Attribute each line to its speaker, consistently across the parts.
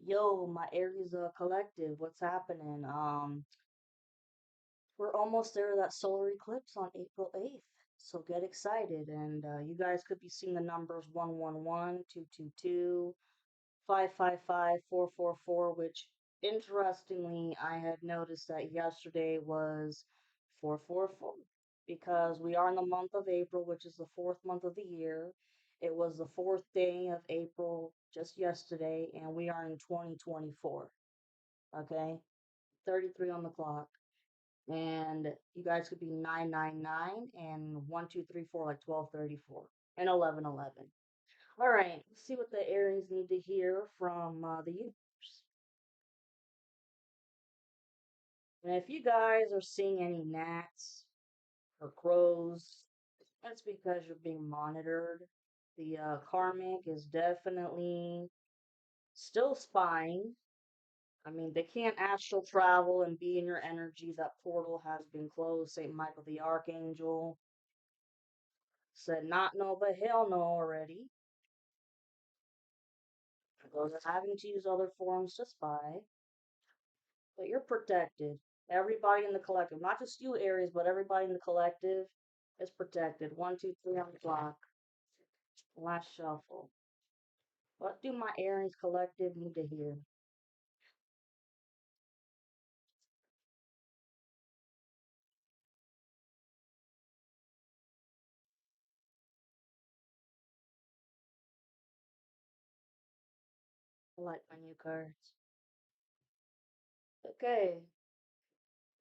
Speaker 1: Yo, my Aries collective, what's happening? We're almost there to that solar eclipse on April 8th. So get excited. And you guys could be seeing the numbers 111, 222, 555, 444. Which interestingly, I had noticed that yesterday was 444 because we are in the month of April, which is the fourth month of the year. It was the fourth day of April just yesterday, and we are in 2024. Okay, 33 on the clock. And you guys could be 999 and 1234, like 1234 and 1111. All right, let's see what the Aries need to hear from the universe. And if you guys are seeing any gnats or crows, that's because you're being monitored. The karmic is definitely still spying. I mean, they can't astral travel and be in your energy. That portal has been closed. St. Michael the Archangel said not no, but hell no already. Those are having to use other forms to spy. But you're protected. Everybody in the collective, not just you, Aries, but everybody in the collective is protected. One, two, three on the clock. Last shuffle. What do my Aries collective need to hear? I like my new cards. Okay,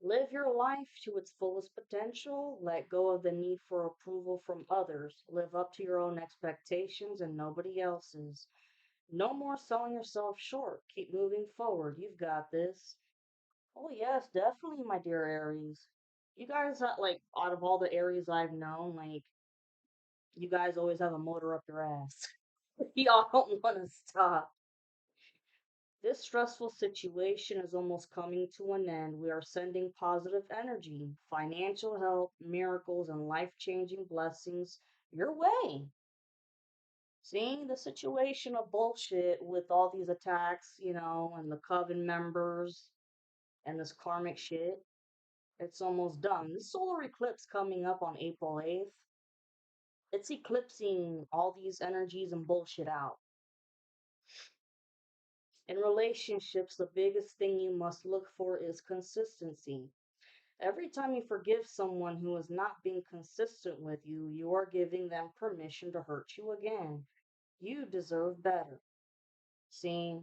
Speaker 1: live your life to its fullest potential. Let go of the need for approval from others. Live up to your own expectations and nobody else's. No more selling yourself short. Keep moving forward. You've got this. Oh, yes, definitely, my dear Aries. You guys, like, out of all the Aries I've known, like, you guys always have a motor up your ass. Y'all don't want to stop. This stressful situation is almost coming to an end. We are sending positive energy, financial help, miracles, and life changing blessings your way. Seeing the situation of bullshit with all these attacks, and the coven members and this karmic shit, it's almost done. This solar eclipse coming up on April 8th, it's eclipsing all these energies and bullshit out. In relationships, the biggest thing you must look for is consistency. Every time you forgive someone who is not being consistent with you, you are giving them permission to hurt you again. You deserve better. See,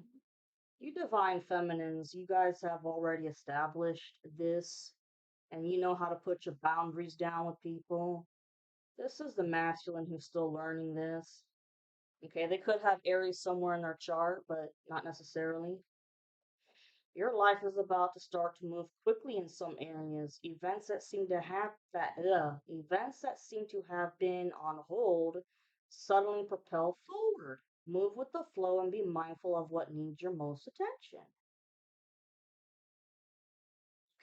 Speaker 1: you divine feminines, you guys have already established this and you know how to put your boundaries down with people. This is the masculine who's still learning this. Okay, they could have Aries somewhere in their chart, but not necessarily. Your life is about to start to move quickly in some areas. Events that seem to have been on hold suddenly propel forward. Move with the flow and be mindful of what needs your most attention.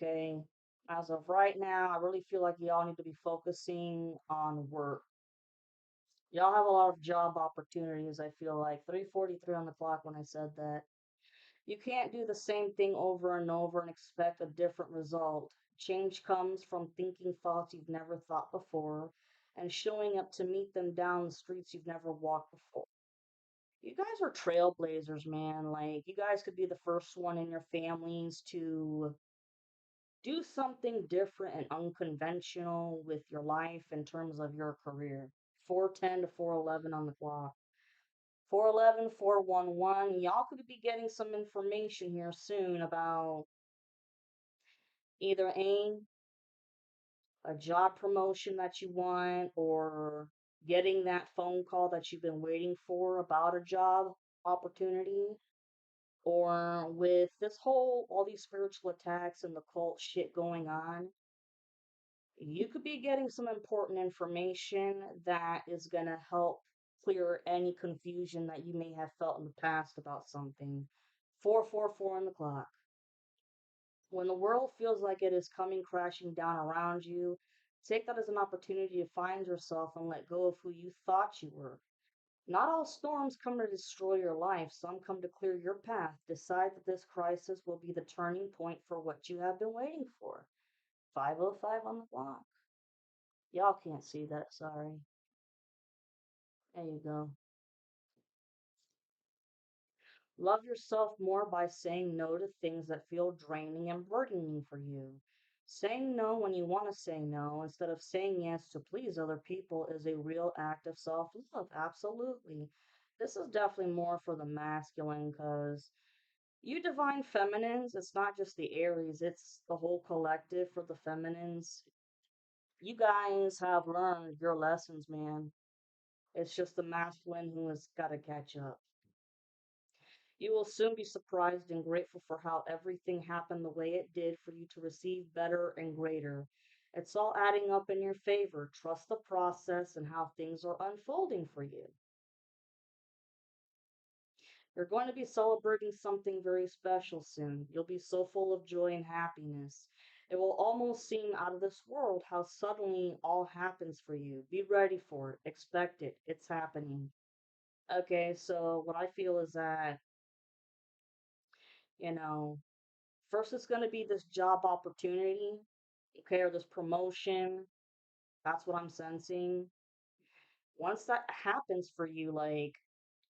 Speaker 1: Okay. As of right now, I really feel like y'all need to be focusing on work. Y'all have a lot of job opportunities, I feel like. 3:43 on the clock when I said that. You can't do the same thing over and over and expect a different result. Change comes from thinking thoughts you've never thought before and showing up to meet them down the streets you've never walked before. You guys are trailblazers, man. Like, you guys could be the first one in your families to do something different and unconventional with your life in terms of your career. 410 to 411 on the clock. 411, 411. Y'all could be getting some information here soon about either a job promotion that you want or getting that phone call that you've been waiting for about a job opportunity. Or with this whole, all these spiritual attacks and the cult shit going on, you could be getting some important information that is going to help clear any confusion that you may have felt in the past about something. 444 on the clock. When the world feels like it is coming crashing down around you, take that as an opportunity to find yourself and let go of who you thought you were. Not all storms come to destroy your life, some come to clear your path. Decide that this crisis will be the turning point for what you have been waiting for. 5:05 on the clock. Y'all can't see that, sorry. There you go. Love yourself more by saying no to things that feel draining and burdening for you. Saying no when you want to say no instead of saying yes to please other people is a real act of self love. Absolutely. This is definitely more for the masculine because you divine feminines, it's not just the Aries, it's the whole collective for the feminines. You guys have learned your lessons, man. It's just the masculine who has got to catch up. You will soon be surprised and grateful for how everything happened the way it did for you to receive better and greater. It's all adding up in your favor. Trust the process and how things are unfolding for you. You're going to be celebrating something very special soon. You'll be so full of joy and happiness. It will almost seem out of this world how suddenly all happens for you. Be ready for it. Expect it. It's happening. Okay, so what I feel is that, you know, first it's going to be this job opportunity, okay, or this promotion. That's what I'm sensing. Once that happens for you, like,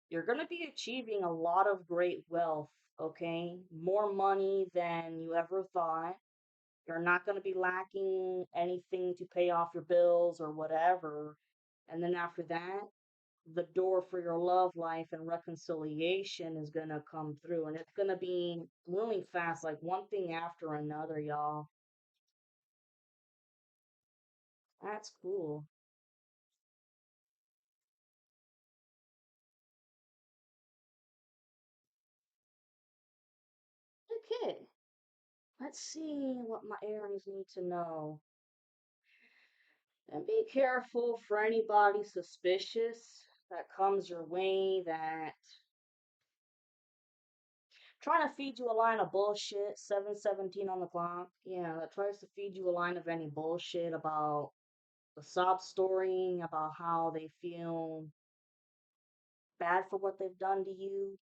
Speaker 1: you're going to be achieving a lot of great wealth, okay? More money than you ever thought. You're not going to be lacking anything to pay off your bills or whatever. And then after that, the door for your love life and reconciliation is going to come through. And it's going to be really fast, like one thing after another, y'all. That's cool. Okay, let's see what my Aries need to know. And be careful for anybody suspicious that comes your way that trying to feed you a line of bullshit, 7:17 on the clock. Yeah, that tries to feed you a line of any bullshit about the sob story, about how they feel bad for what they've done to you.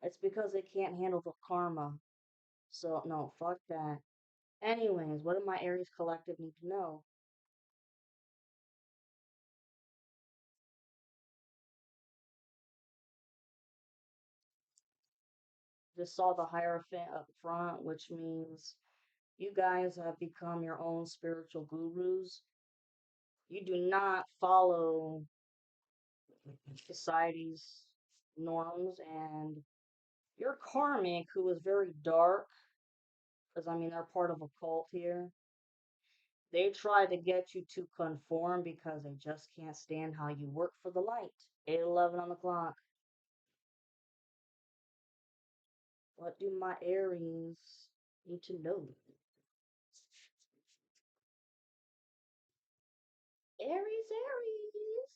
Speaker 1: It's because they can't handle the karma. So, no, fuck that. Anyways, what do my Aries collective need to know? Just saw the Hierophant up front, which means you guys have become your own spiritual gurus. You do not follow society's norms, and your karmic, who is very dark, because I mean, they're part of a cult here, they try to get you to conform because they just can't stand how you work for the light. 8:11 on the clock. What do my Aries need to know? Aries, Aries,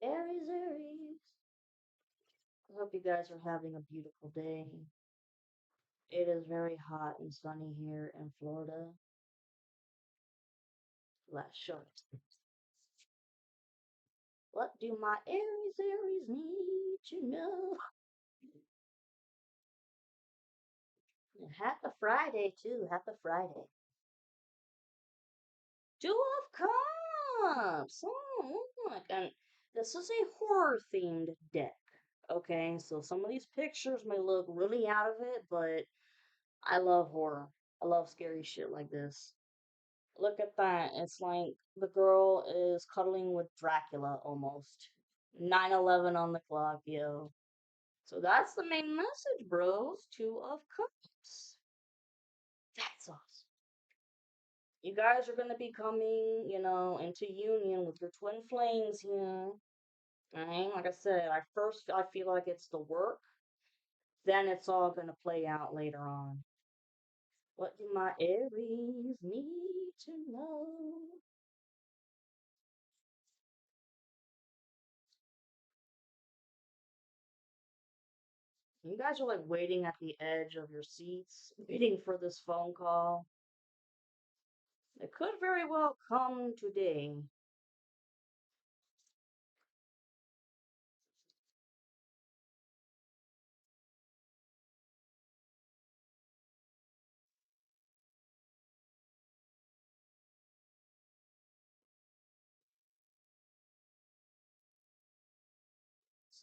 Speaker 1: Aries, Aries. I hope you guys are having a beautiful day. It is very hot and sunny here in Florida. Last short. What do my Aries, Aries need to know? Happy Friday, too. Happy Friday. Two of Cups. Oh, look. And this is a horror themed deck. Okay, so some of these pictures may look really out of it, but I love horror. I love scary shit like this. Look at that. It's like the girl is cuddling with Dracula almost. 9:11 on the clock, yo. So that's the main message, bros. Two of Cups. That's awesome. You guys are gonna be coming, into union with your twin flames here. Alright, like I said, I feel like it's the work, then it's all gonna play out later on. What do my Aries need to know? You guys are like waiting at the edge of your seats, waiting for this phone call. It could very well come today.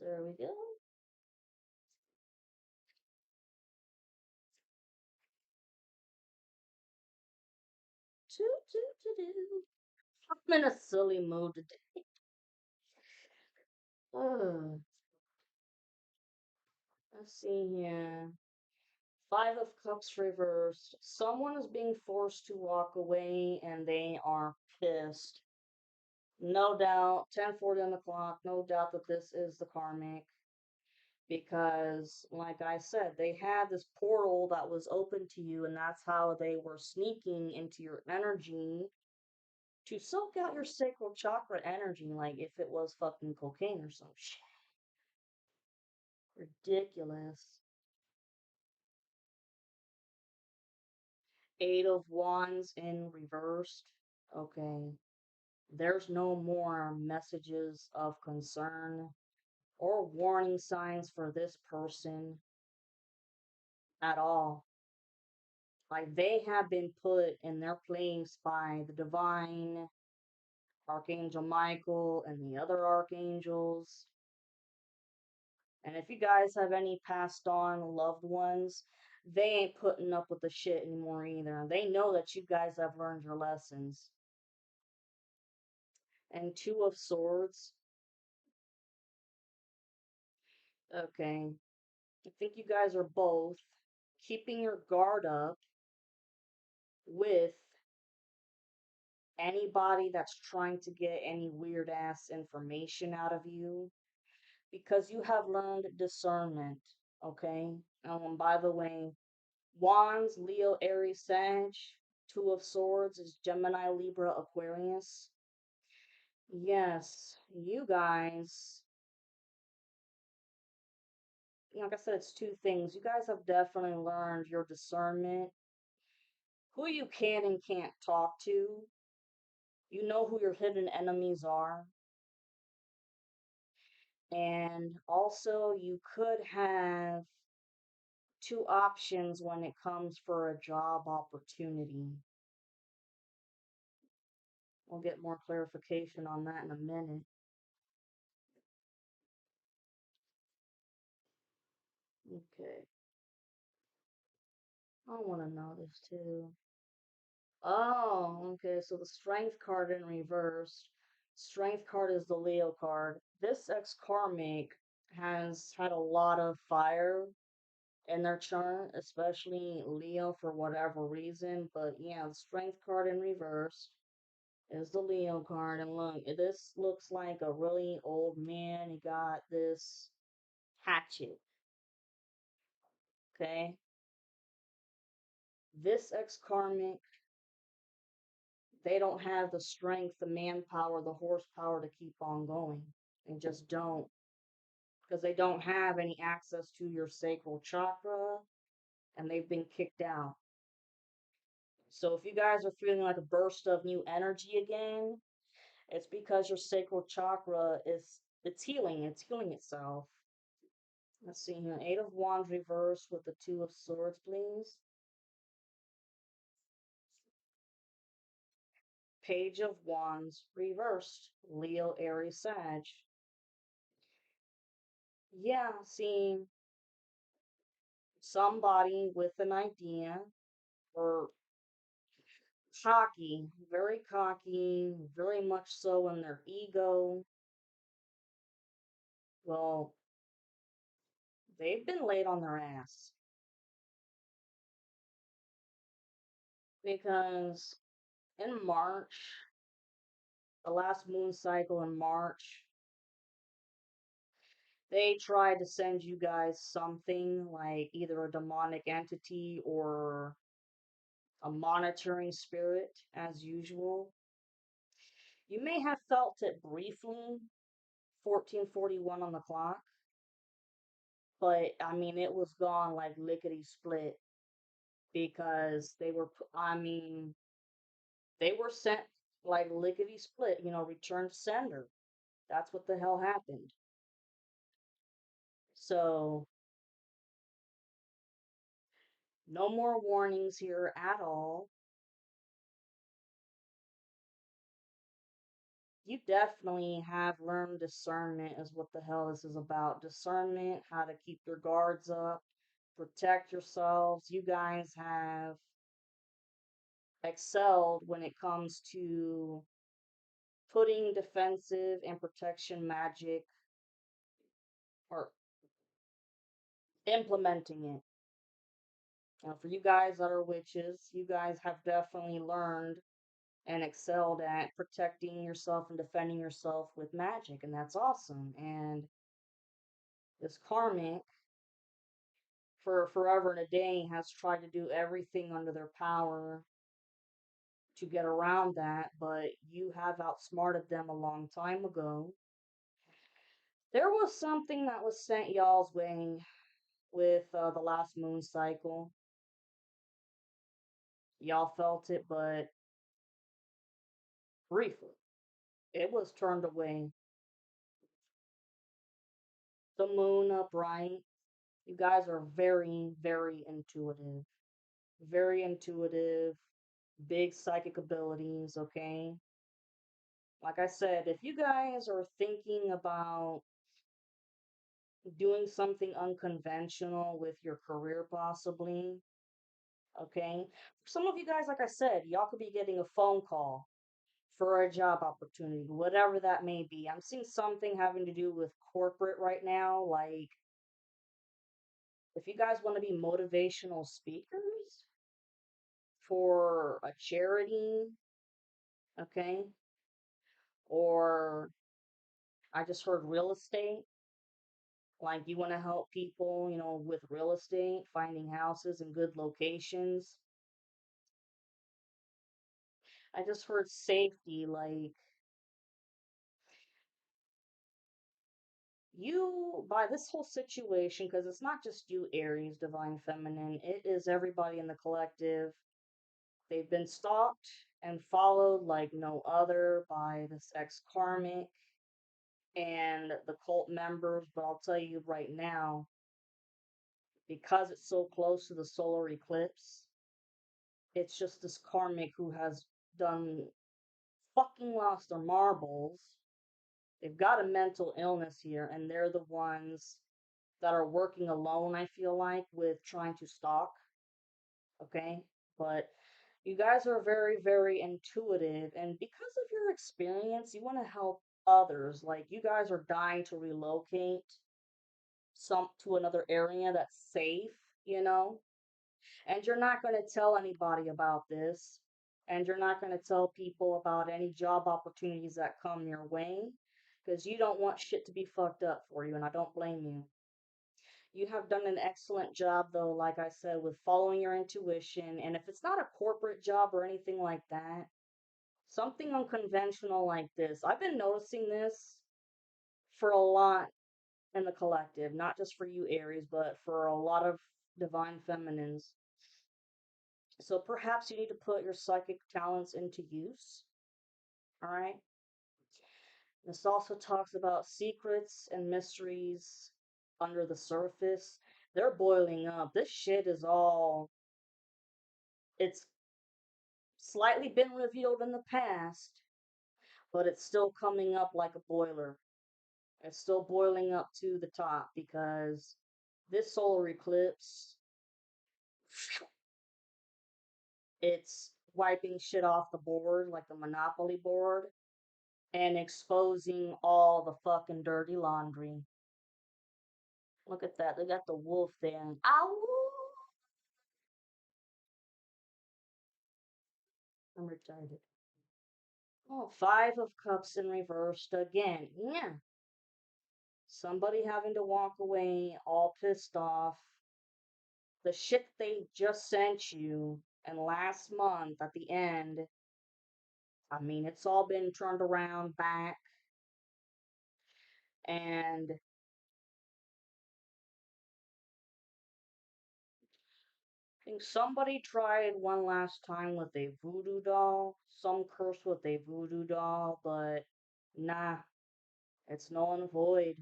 Speaker 1: There we go. Toot. I'm in a silly mood today. Let's see here. Five of Cups reversed. Someone is being forced to walk away and they are pissed. No doubt, 10:40 on the clock, no doubt that this is the karmic because like I said, they had this portal that was open to you and that's how they were sneaking into your energy to soak out your sacral chakra energy like if it was fucking cocaine or some shit. Ridiculous. Eight of Wands in reversed. Okay. There's no more messages of concern or warning signs for this person at all. Like they have been put in their place by the divine, Archangel Michael, and the other archangels. And if you guys have any passed on loved ones, they ain't putting up with the shit anymore either. They know that you guys have learned your lessons. And Two of Swords. Okay. I think you guys are both keeping your guard up with anybody that's trying to get any weird ass information out of you because you have learned discernment, okay? By the way, Wands, Leo, Aries, Sag, Two of Swords is Gemini, Libra, Aquarius. Yes, you guys, like I said, it's two things. You guys have definitely learned your discernment, who you can and can't talk to. You know who your hidden enemies are. And also, you could have two options when it comes for a job opportunity. We'll get more clarification on that in a minute. Okay. I want to know this too. Oh, okay. So the strength card in reverse. Strength card is the Leo card. This ex karmic has had a lot of fire in their chart, especially Leo for whatever reason. But yeah, the strength card in reverse is the Leo card. And look, this looks like a really old man. He got this hatchet. Okay. This ex karmic, they don't have the strength, the manpower, the horsepower to keep on going. They just don't. Because they don't have any access to your sacral chakra and they've been kicked out. So if you guys are feeling like a burst of new energy again, it's because your sacral chakra is it's healing itself. Let's see here. Eight of Wands reversed with the Two of Swords, please. Page of Wands reversed. Leo, Aries, Sag. Yeah, see somebody with an idea or cocky, very much so in their ego. Well, they've been laid on their ass because in March, the last moon cycle in March, they tried to send you guys something like either a demonic entity or a monitoring spirit, as usual. You may have felt it briefly, 1441 on the clock, but I mean, it was gone like lickety split because I mean, they were sent like lickety split, return to sender. That's what the hell happened. So, no more warnings here at all. you definitely have learned discernment, is what the hell this is about. Discernment, how to keep your guards up, protect yourselves. You guys have excelled when it comes to putting defensive and protection magic or implementing it. Now, for you guys that are witches, you guys have definitely learned and excelled at protecting yourself and defending yourself with magic, and that's awesome. And this karmic, for forever and a day, has tried to do everything under their power to get around that, but you have outsmarted them a long time ago. There was something that was sent y'all's way with the last moon cycle. Y'all felt it, but briefly. It was turned away. The moon upright. You guys are very, very intuitive. Very intuitive, big psychic abilities, okay? Like I said, if you guys are thinking about doing something unconventional with your career, possibly, okay? For some of you guys, like I said, y'all could be getting a phone call for a job opportunity, whatever that may be. I'm seeing something having to do with corporate right now. Like, if you guys want to be motivational speakers for a charity, okay? Or I just heard real estate. Like, you want to help people, with real estate, finding houses in good locations. I just heard safety, like, you, by this whole situation, because it's not just you, Aries, Divine Feminine, it is everybody in the collective. They've been stalked and followed like no other by this ex karmic and the cult members. But I'll tell you right now, because it's so close to the solar eclipse, it's just this karmic who has done fucking lost their marbles. They've got a mental illness here, and they're the ones that are working alone, I feel like, with trying to stalk. Okay? But you guys are very, very intuitive, and because of your experience, you want to help others. Like, you guys are dying to relocate some to another area that's safe, you know? And you're not going to tell anybody about this. And you're not going to tell people about any job opportunities that come your way because you don't want shit to be fucked up for you. And I don't blame you. You have done an excellent job, though, like I said, with following your intuition. And if it's not a corporate job or anything like that, something unconventional like this, I've been noticing this for a lot in the collective, not just for you, Aries, but for a lot of divine feminines. So perhaps you need to put your psychic talents into use. All right. This also talks about secrets and mysteries under the surface. They're boiling up. This shit is all, it's slightly been revealed in the past, but it's still coming up like a boiler. It's still boiling up to the top because this solar eclipse, it's wiping shit off the board like the Monopoly board and exposing all the fucking dirty laundry. Look at that. They got the wolf there. Ow! I'm retarded. Oh, Five of Cups in reversed again. Yeah. Somebody having to walk away all pissed off. The shit they just sent you and last month at the end, I mean, it's all been turned around back. And I think somebody tried one last time with a voodoo doll. Some curse with a voodoo doll, but nah, it's null and void.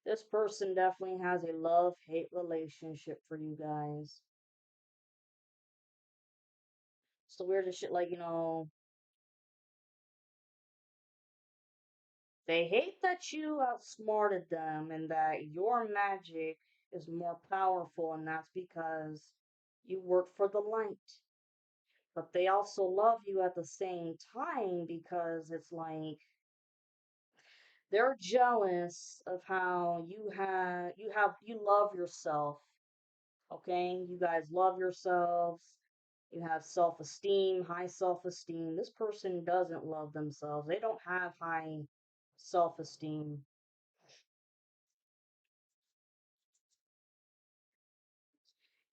Speaker 1: This person definitely has a love-hate relationship for you guys. It's the weirdest shit. Like, they hate that you outsmarted them and that your magic is more powerful, and that's because you work for the light. But they also love you at the same time because it's like they're jealous of how you love yourself. Okay, you guys love yourselves. You have self-esteem, high self-esteem. This person doesn't love themselves. They don't have high self-esteem.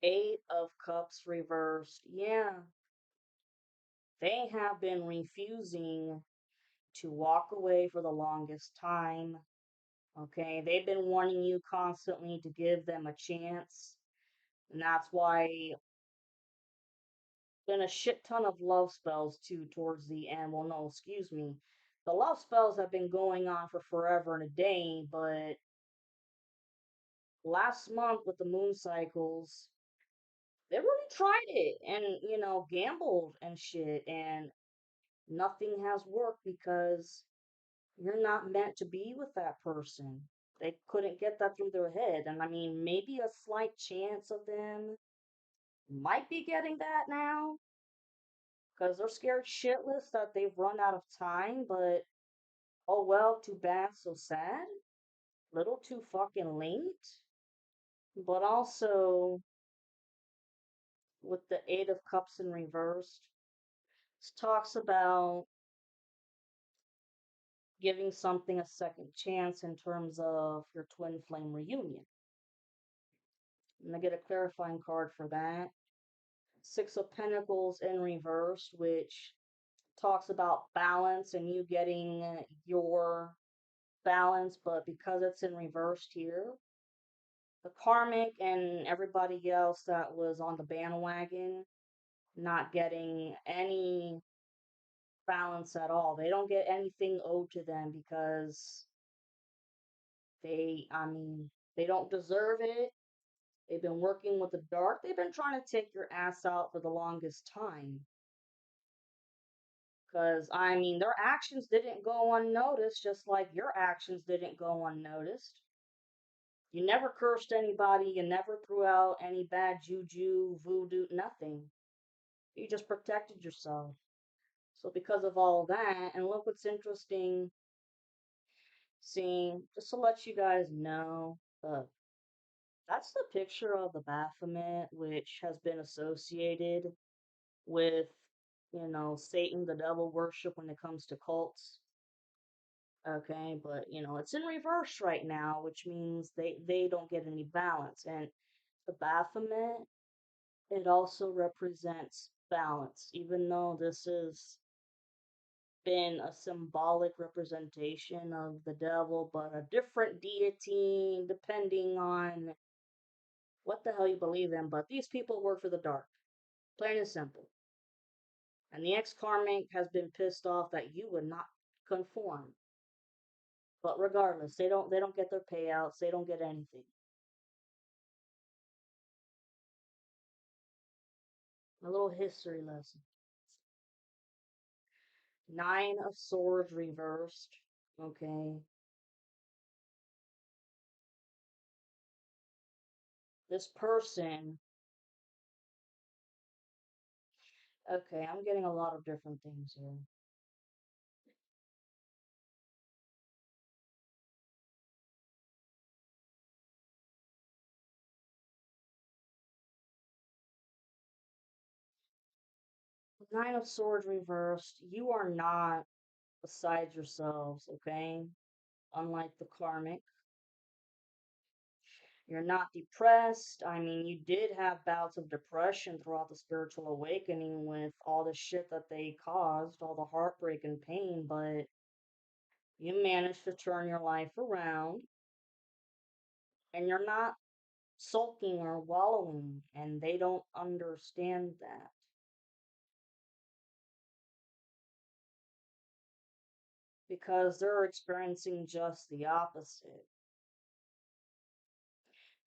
Speaker 1: Eight of Cups reversed. Yeah, they have been refusing to walk away for the longest time. Okay, they've been wanting you constantly to give them a chance. And that's why been a shit ton of love spells too towards the end. Well, no, excuse me. The love spells have been going on for forever and a day, but last month with the moon cycles, they really tried it and, gambled and shit, and nothing has worked because you're not meant to be with that person. They couldn't get that through their head. And I mean, maybe a slight chance of them might be getting that now because they're scared shitless that they've run out of time, but oh well, too bad, so sad. Little too fucking late. But also, with the Eight of Cups in reversed, this talks about giving something a second chance in terms of your twin flame reunion. I'm gonna get a clarifying card for that. Six of Pentacles in reverse, which talks about balance and you getting your balance, but because it's in reversed here, the karmic and everybody else that was on the bandwagon not getting any balance at all. They don't get anything owed to them because I mean, they don't deserve it. They've been working with the dark. They've been trying to take your ass out for the longest time. Because, I mean, their actions didn't go unnoticed, just like your actions didn't go unnoticed. You never cursed anybody. You never threw out any bad juju, voodoo, nothing. You just protected yourself. So, because of all that, and look what's interesting, seeing, just to let you guys know, that's the picture of the Baphomet, which has been associated with, Satan, the devil worship when it comes to cults. Okay, but it's in reverse right now, which means they don't get any balance. And the Baphomet, it also represents balance, even though this has been a symbolic representation of the devil, but a different deity depending on what the hell you believe in. But these people work for the dark, plain and simple. And the ex karmic has been pissed off that you would not conform. But regardless, they don't get their payouts, they don't get anything. A little history lesson. Nine of Swords reversed. Okay. This person. Okay, I'm getting a lot of different things here. Nine of Swords reversed. You are not beside yourselves, okay? Unlike the karmic. You're not depressed. I mean, you did have bouts of depression throughout the spiritual awakening with all the shit that they caused, all the heartbreak and pain, but you managed to turn your life around and you're not sulking or wallowing, and they don't understand that because they're experiencing just the opposite.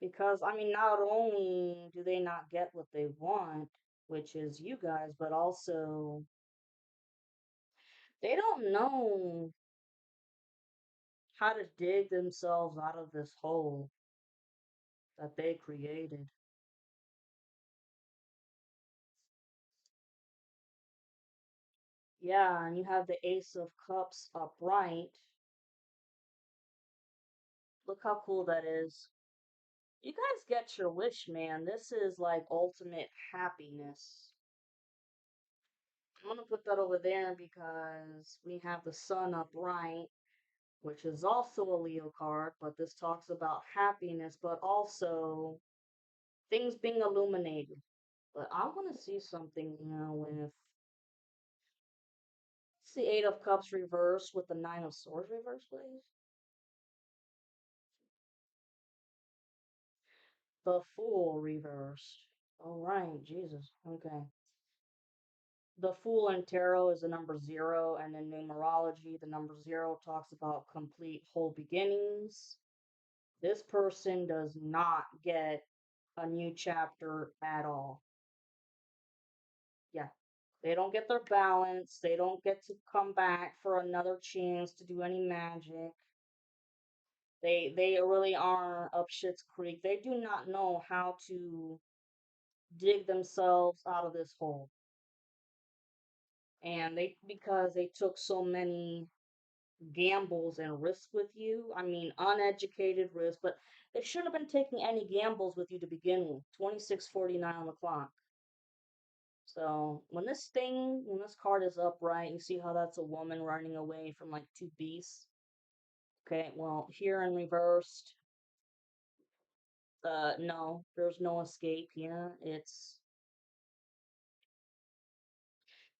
Speaker 1: Because, I mean, not only do they not get what they want, which is you guys, but also they don't know how to dig themselves out of this hole that they created. Yeah, and you have the Ace of Cups upright. Look how cool that is. You guys get your wish, man. This is like ultimate happiness. I'm gonna put that over there because we have the sun upright, which is also a Leo card, but this talks about happiness, but also things being illuminated. But I want to see something here with the Eight of Cups reversed with the Nine of Swords reversed, please. The Fool reversed. All right, Jesus. Okay. The Fool in Tarot is the number zero, and in numerology, the number zero talks about complete whole beginnings. This person does not get a new chapter at all. Yeah. They don't get their balance. They don't get to come back for another chance to do any magic. They really are up shit's creek. They do not know how to dig themselves out of this hole. And they because they took so many gambles and risks with you. I mean, uneducated risk, but they shouldn't have been taking any gambles with you to begin with. 26:49 on the clock. So when this card is upright, you see how that's a woman running away from like two beasts. Okay, well, here in reversed, no, there's no escape here.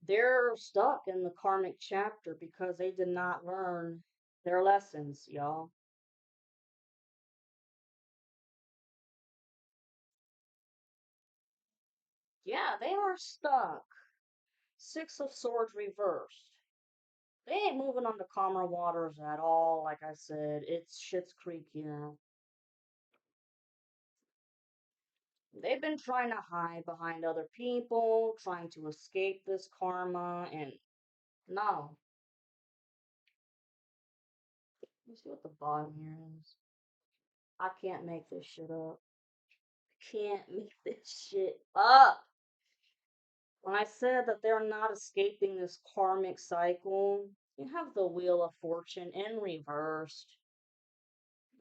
Speaker 1: They're stuck in the karmic chapter because they did not learn their lessons, y'all. Yeah, they are stuck. Six of Swords reversed. They ain't moving on to calmer waters at all. Like I said, it's Shit's Creek here. They've been trying to hide behind other people, trying to escape this karma, and no. Let me see what the bottom here is. I can't make this shit up. Can't make this shit up. When I said that they're not escaping this karmic cycle, you have the Wheel of Fortune in reversed.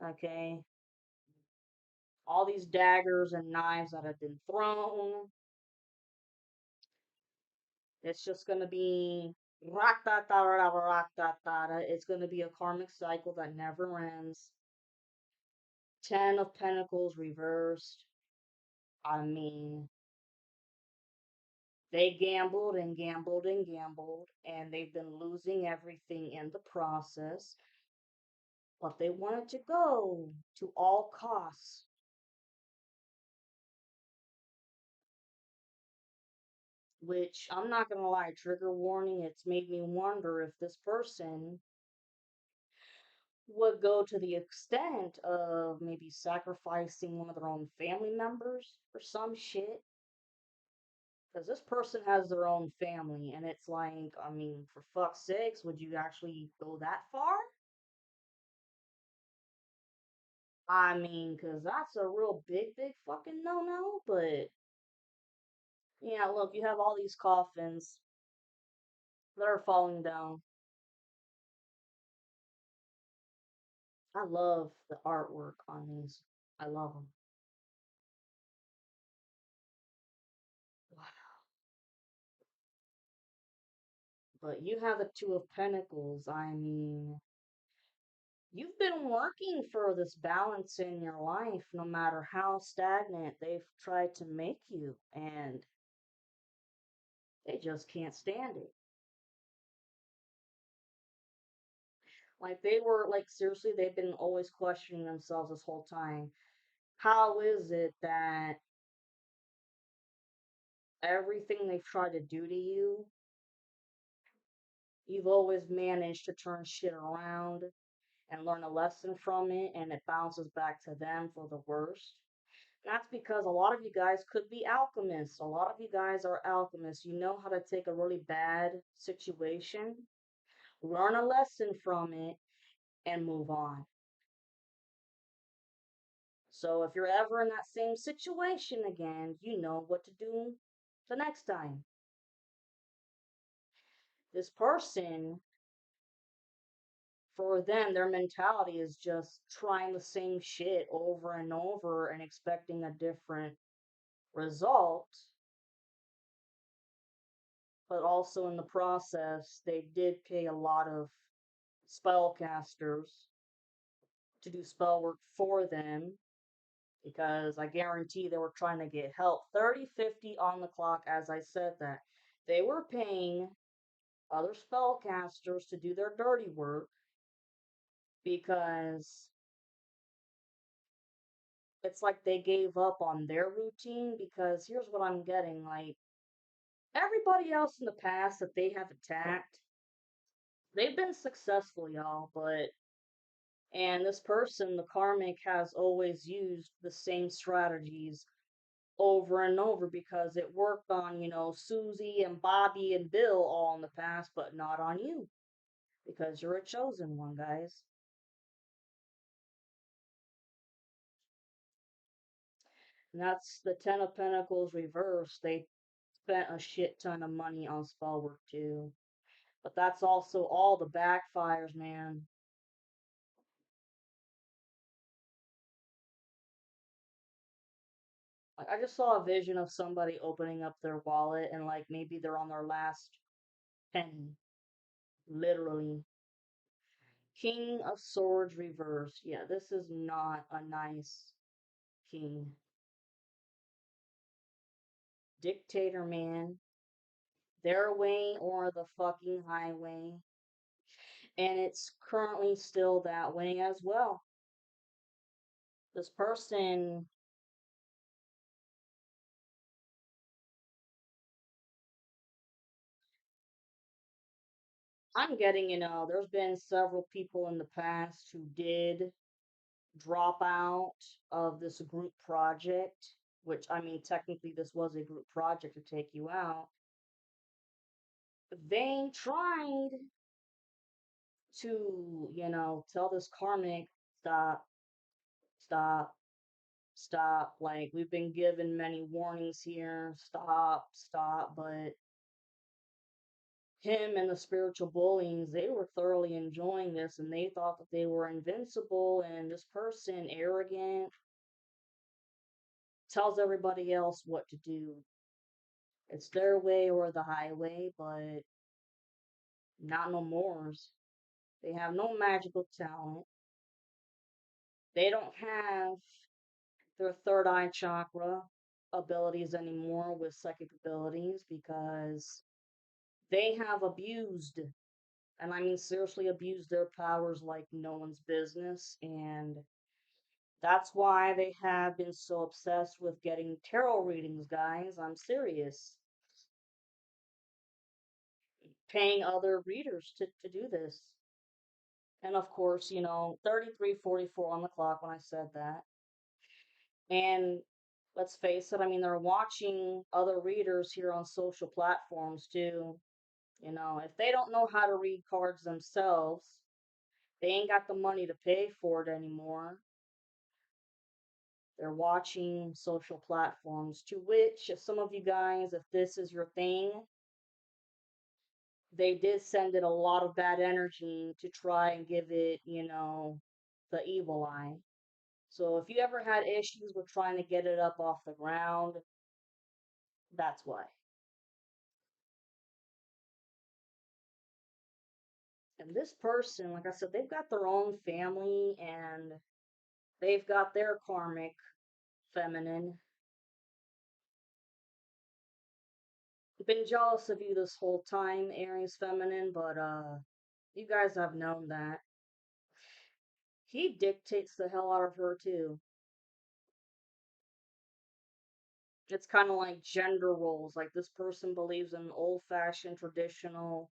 Speaker 1: Okay? All these daggers and knives that have been thrown. It's just gonna be it's gonna be a karmic cycle that never ends. Ten of Pentacles reversed. I mean, they gambled and gambled and gambled, and they've been losing everything in the process. But they wanted to go to all costs, which I'm not gonna lie, trigger warning, it's made me wonder if this person would go to the extent of maybe sacrificing one of their own family members or some shit. Because this person has their own family, and it's like, I mean, for fuck's sakes, would you actually go that far? I mean, because that's a real big fucking no no, but yeah, look, you have all these coffins that are falling down. I love the artwork on these. I love them. Wow. But you have the Two of Pentacles. I mean, you've been working for this balance in your life, no matter how stagnant they've tried to make you, and they just can't stand it. Like, they were, like, seriously, they've been always questioning themselves this whole time. How is it that everything they've tried to do to you, you've always managed to turn shit around and learn a lesson from it, and it bounces back to them for the worst? That's because a lot of you guys could be alchemists. A lot of you guys are alchemists. You know how to take a really bad situation, learn a lesson from it, and move on. So if you're ever in that same situation again, you know what to do the next time. This person, for them, their mentality is just trying the same shit over and over and expecting a different result. But also in the process, they did pay a lot of spellcasters to do spell work for them because I guarantee they were trying to get help. 30, 50 on the clock, as I said that. They were paying other spellcasters to do their dirty work because it's like they gave up on their routine. Because here's what I'm getting, like, everybody else in the past that they have attacked, they've been successful, y'all, but and this person, the karmic, has always used the same strategies over and over because it worked on, Susie and Bobby and Bill all in the past, but not on you because you're a chosen one, guys. And that's the Ten of Pentacles reversed. They spent a shit ton of money on spell work too. But that's also all the backfires, man. Like, I just saw a vision of somebody opening up their wallet and like maybe they're on their last penny. Literally. King of Swords reversed. Yeah, this is not a nice king. Dictator man. Their way or the fucking highway. And it's currently still that way as well. This person, I'm getting, there's been several people in the past who did drop out of this group project, which, I mean, technically this was a group project to take you out. They tried to, tell this karmic, stop, stop, stop. Like, we've been given many warnings here, stop, stop. But him and the spiritual bullies, they were thoroughly enjoying this and they thought that they were invincible. And this person, arrogant, tells everybody else what to do. It's their way or the highway, but not no mores. They have no magical talent. They don't have their third eye chakra abilities anymore with psychic abilities because they have abused, and I mean seriously abused their powers like no one's business. And that's why they have been so obsessed with getting tarot readings, guys. I'm serious. Paying other readers to do this. And of course, 33:44 on the clock when I said that. And let's face it, I mean, they're watching other readers here on social platforms too. If they don't know how to read cards themselves, they ain't got the money to pay for it anymore. They're watching social platforms, to which, if some of you guys, if this is your thing, they did send it a lot of bad energy to try and give it, the evil eye. So if you ever had issues with trying to get it up off the ground, that's why. And this person, like I said, they've got their own family and they've got their karmic feminine. Been jealous of you this whole time, Aries feminine, but you guys have known that. He dictates the hell out of her too. It's kind of like gender roles. Like this person believes in old-fashioned traditional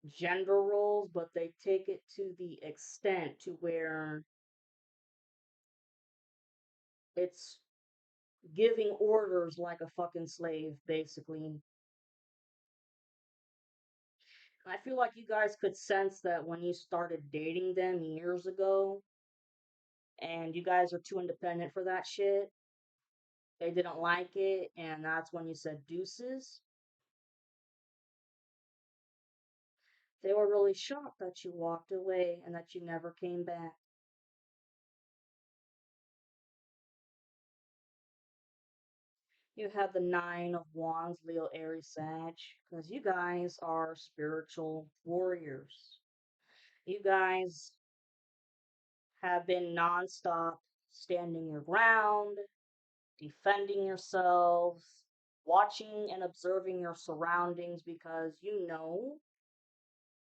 Speaker 1: gender roles, but they take it to the extent to where it's giving orders like a fucking slave, basically. I feel like you guys could sense that when you started dating them years ago, and you guys are too independent for that shit. They didn't like it, and that's when you said deuces. They were really shocked that you walked away and that you never came back. You have the Nine of Wands, Leo, Aries, Sag, because you guys are spiritual warriors. You guys have been nonstop standing your ground, defending yourselves, watching and observing your surroundings because you know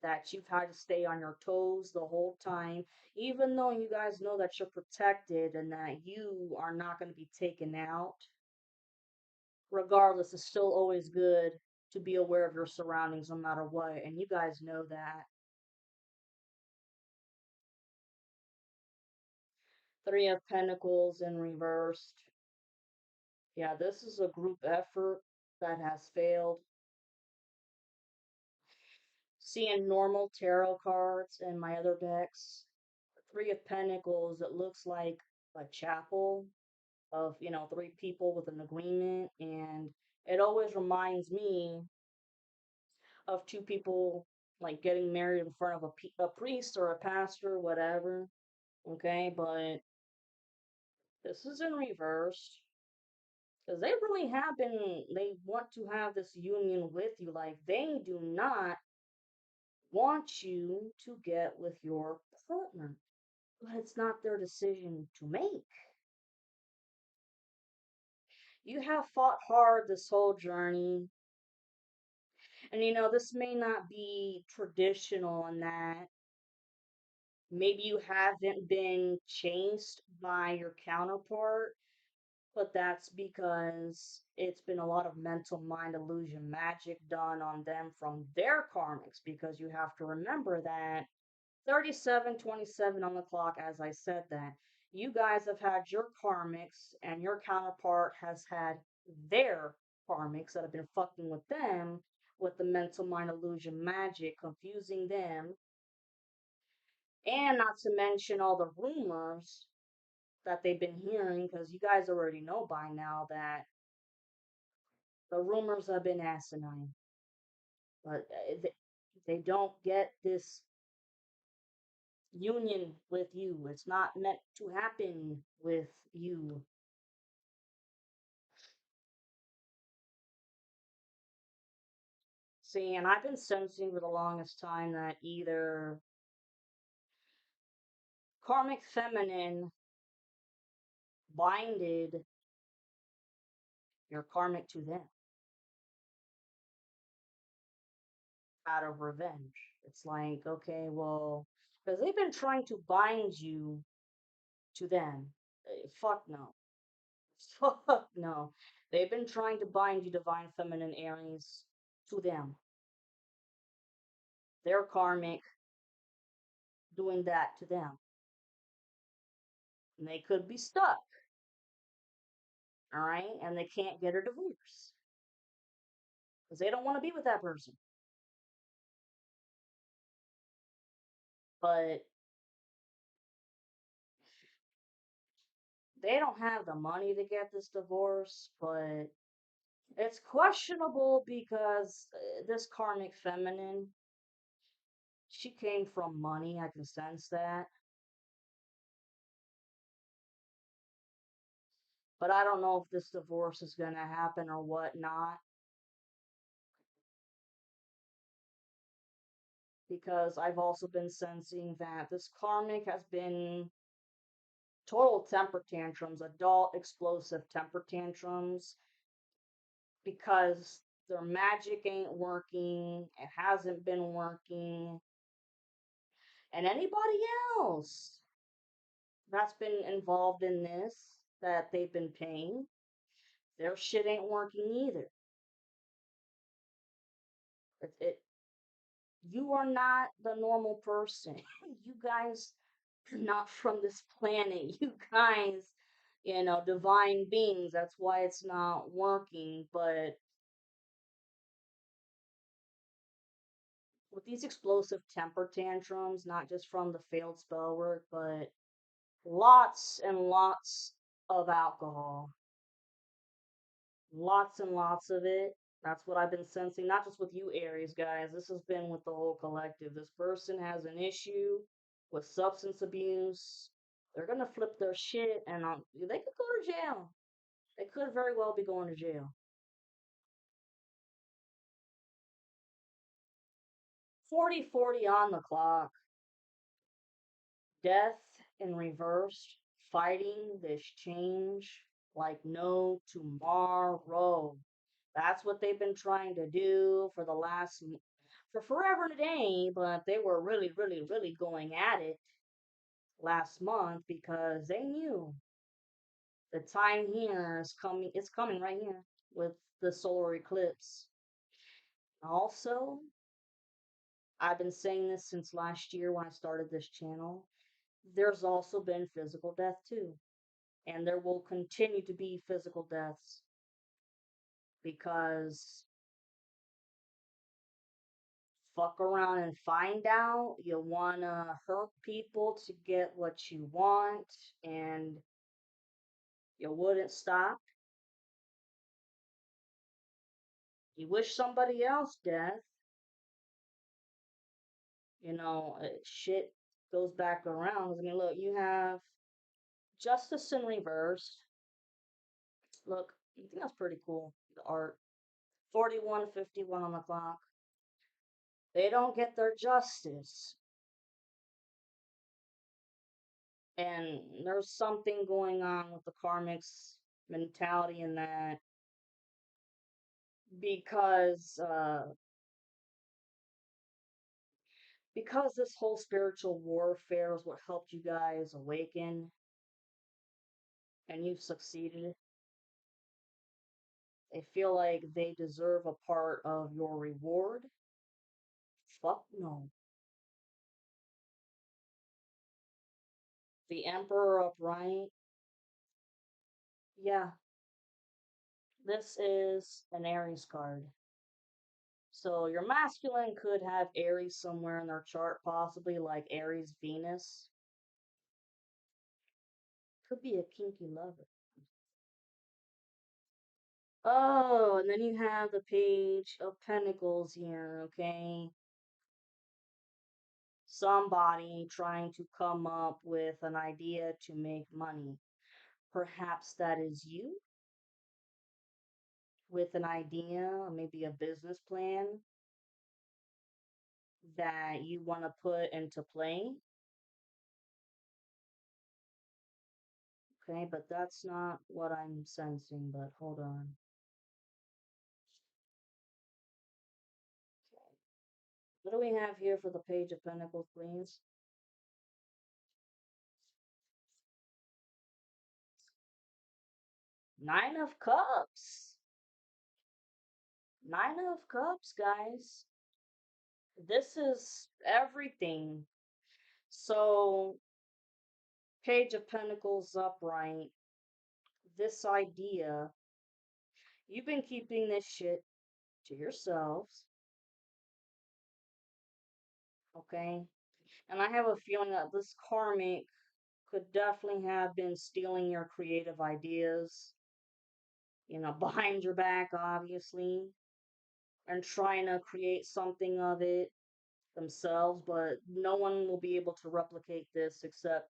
Speaker 1: that you've had to stay on your toes the whole time, even though you guys know that you're protected and that you are not going to be taken out. Regardless, it's still always good to be aware of your surroundings no matter what, and you guys know that. Three of Pentacles in reversed. Yeah, this is a group effort that has failed. Seeing normal tarot cards in my other decks. Three of Pentacles, it looks like a chapel of, three people with an agreement. And it always reminds me of two people like getting married in front of a priest or a pastor, whatever. Okay, but this is in reverse because they really have been, they want to have this union with you. Like they do not want you to get with your partner, but it's not their decision to make. You have fought hard this whole journey. And this may not be traditional in that maybe you haven't been chased by your counterpart, but that's because it's been a lot of mental mind illusion magic done on them from their karmics. Because you have to remember that 3727 on the clock, as I said that, you guys have had your karmics, and your counterpart has had their karmics that have been fucking with them with the mental mind illusion magic, confusing them, and not to mention all the rumors that they've been hearing, because you guys already know by now that the rumors have been asinine. But they don't get this union with you. It's not meant to happen with you. See, and I've been sensing for the longest time that either karmic feminine binded your karmic to them out of revenge. It's like, okay, well, because they've been trying to bind you to them. Fuck no. Fuck no. They've been trying to bind you, divine feminine Aries, to them. Their karmic doing that to them. And they could be stuck, all right? And they can't get a divorce because they don't want to be with that person. But they don't have the money to get this divorce, but it's questionable because this karmic feminine, she came from money. I can sense that. But I don't know if this divorce is going to happen or whatnot, because I've also been sensing that this karmic has been total temper tantrums, adult explosive temper tantrums, because their magic ain't working, it hasn't been working, and anybody else that's been involved in this that they've been paying, their shit ain't working either. It you are not the normal person. You guys are not from this planet. You guys divine beings. That's why it's not working. But with these explosive temper tantrums, not just from the failed spell work, but lots and lots of alcohol, lots and lots of it. That's what I've been sensing, not just with you, Aries, guys. This has been with the whole collective. This person has an issue with substance abuse. They're gonna flip their shit, and they could go to jail. They could very well be going to jail. 40-40 on the clock. Death in reverse, fighting this change like no tomorrow. That's what they've been trying to do for for forever and a day, but they were really, really, really going at it last month because they knew the time here is coming. It's coming right here with the solar eclipse. Also, I've been saying this since last year when I started this channel. There's also been physical death too. And there will continue to be physical deaths because fuck around and find out you want to hurt people to get what you want and you wouldn't stop. You wish somebody else death. Shit goes back around. I mean, look, you have justice in reverse. Look, I think that's pretty cool. The art. 41:51 on the clock. They don't get their justice. And there's something going on with the karmics mentality in that because because this whole spiritual warfare is what helped you guys awaken and you've succeeded. They feel like they deserve a part of your reward. Fuck no. The Emperor upright. Yeah, this is an Aries card. So your masculine could have Aries somewhere in their chart, possibly like Aries Venus. Could be a kinky lover. Oh, and then you have the Page of Pentacles here, okay? Somebody trying to come up with an idea to make money. Perhaps that is you with an idea, maybe a business plan that you want to put into play. Okay, but that's not what I'm sensing, but hold on. What do we have here for the Page of Pentacles, please? Nine of Cups. Nine of Cups, guys. This is everything. So, Page of Pentacles upright. This idea, you've been keeping this shit to yourselves, okay? And I have a feeling that this karmic could definitely have been stealing your creative ideas, behind your back, obviously, and trying to create something of it themselves, but no one will be able to replicate this except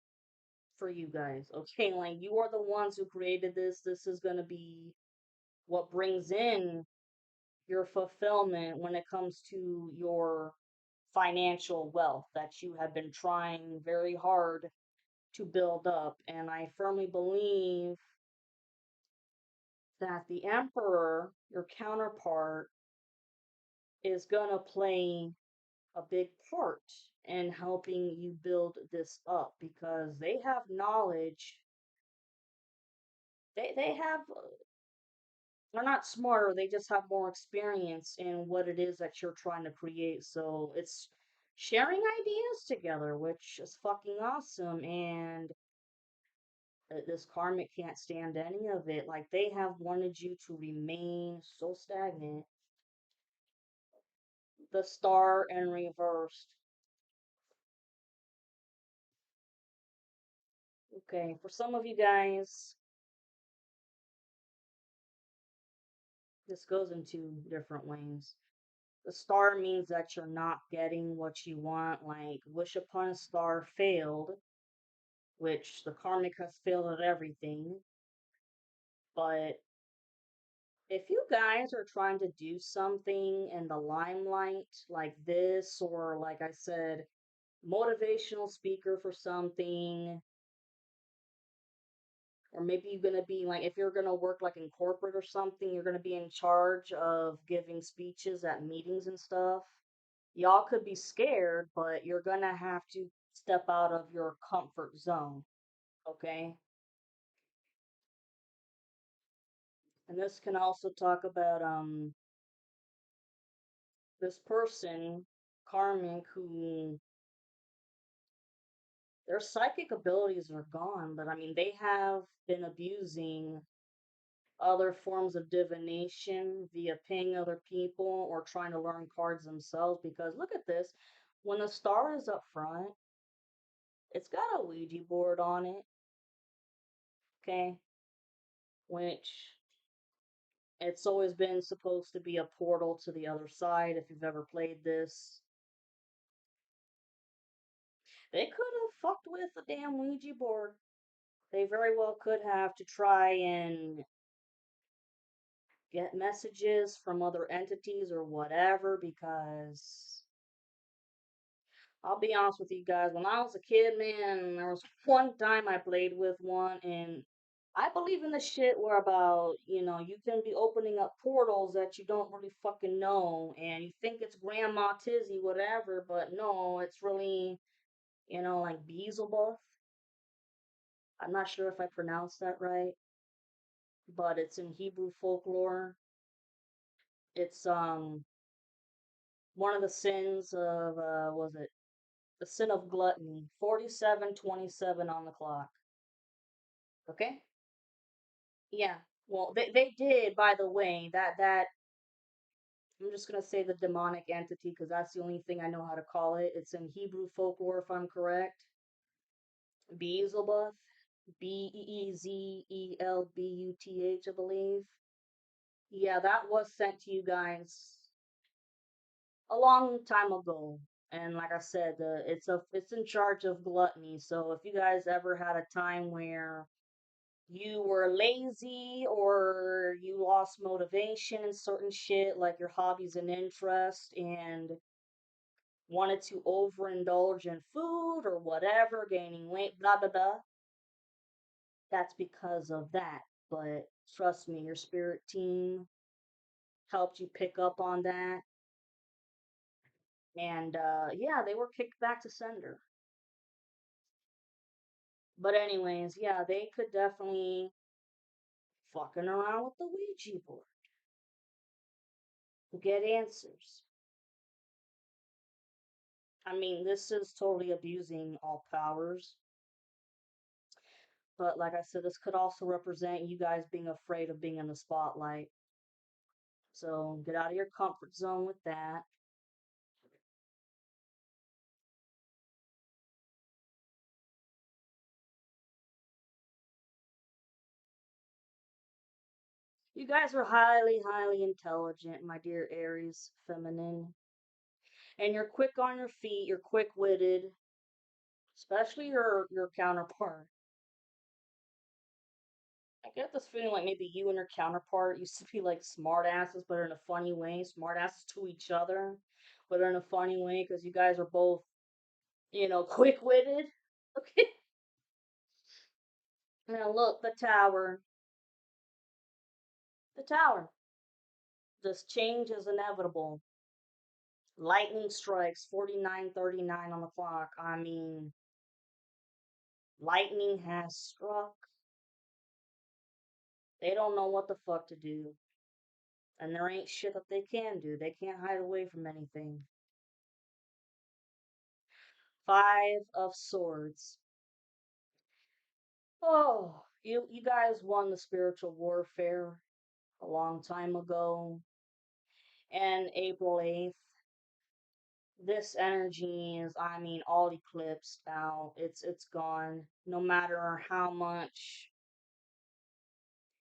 Speaker 1: for you guys, okay? Like, you are the ones who created this. This is going to be what brings in your fulfillment when it comes to your financial wealth that you have been trying very hard to build up. And I firmly believe that the Emperor, your counterpart, is going to play a big part in helping you build this up because they have knowledge. They have they're not smarter, they just have more experience in what it is that you're trying to create. So it's sharing ideas together, which is fucking awesome. And This karmic can't stand any of it. Like they have wanted you to remain so stagnant. The star in reversed. Okay, for some of you guys, this goes in two different ways. The star means that you're not getting what you want, like Wish Upon a Star failed, which the karmic has failed at everything. But if you guys are trying to do something in the limelight, like this, or like I said, motivational speaker for something, or maybe you're gonna be like, if you're gonna work like in corporate or something, you're gonna be in charge of giving speeches at meetings and stuff. Y'all could be scared, but you're gonna have to step out of your comfort zone, okay? And this can also talk about this person, karmic, who their psychic abilities are gone, but I mean they have been abusing other forms of divination via paying other people or trying to learn cards themselves. Because look at this, when the star is up front, it's got a Ouija board on it, okay? Which it's always been supposed to be a portal to the other side if you've ever played this. They could have fucked with the damn Ouija board. They very well could have to try and get messages from other entities or whatever, because I'll be honest with you guys, when I was a kid, man, there was one time I played with one, and I believe in the shit where about, you can be opening up portals that you don't really fucking know, and you think it's Grandma Tizzy, whatever, but no, it's really, like Beelzebub. I'm not sure if I pronounced that right, but it's in Hebrew folklore. It's one of the sins of was it the sin of gluttony? 4727 on the clock. Okay? Yeah. Well, they did, by the way, that I'm just gonna say the demonic entity because that's the only thing I know how to call it. It's in Hebrew folklore, if I'm correct. Beelzebub, Beezelbuth, I believe. Yeah, that was sent to you guys a long time ago. And like I said, it's in charge of gluttony. So if you guys ever had a time where you were lazy or you lost motivation in certain shit like your hobbies and interests and wanted to overindulge in food or whatever, gaining weight, blah blah blah, that's because of that. But trust me, your spirit team helped you pick up on that. And yeah, they were kicked back to sender. But anyways, yeah, they could definitely fucking around with the Ouija board to get answers. I mean, this is totally abusing all powers. But like I said, this could also represent you guys being afraid of being in the spotlight. So get out of your comfort zone with that. You guys are highly, highly intelligent, my dear Aries feminine. And you're quick on your feet, you're quick witted, especially your counterpart. I get this feeling like maybe you and your counterpart used to be like smart asses, but in a funny way. Smart asses to each other, but in a funny way because you guys are both, quick witted. Okay. Now look, the tower. The tower. This change is inevitable. Lightning strikes 49:39 on the clock. I mean, lightning has struck. They don't know what the fuck to do. And there ain't shit that they can do. They can't hide away from anything. Five of Swords. Oh, you guys won the spiritual warfare a long time ago, and April 8th, this energy is, I mean, all eclipsed now. It's gone. No matter how much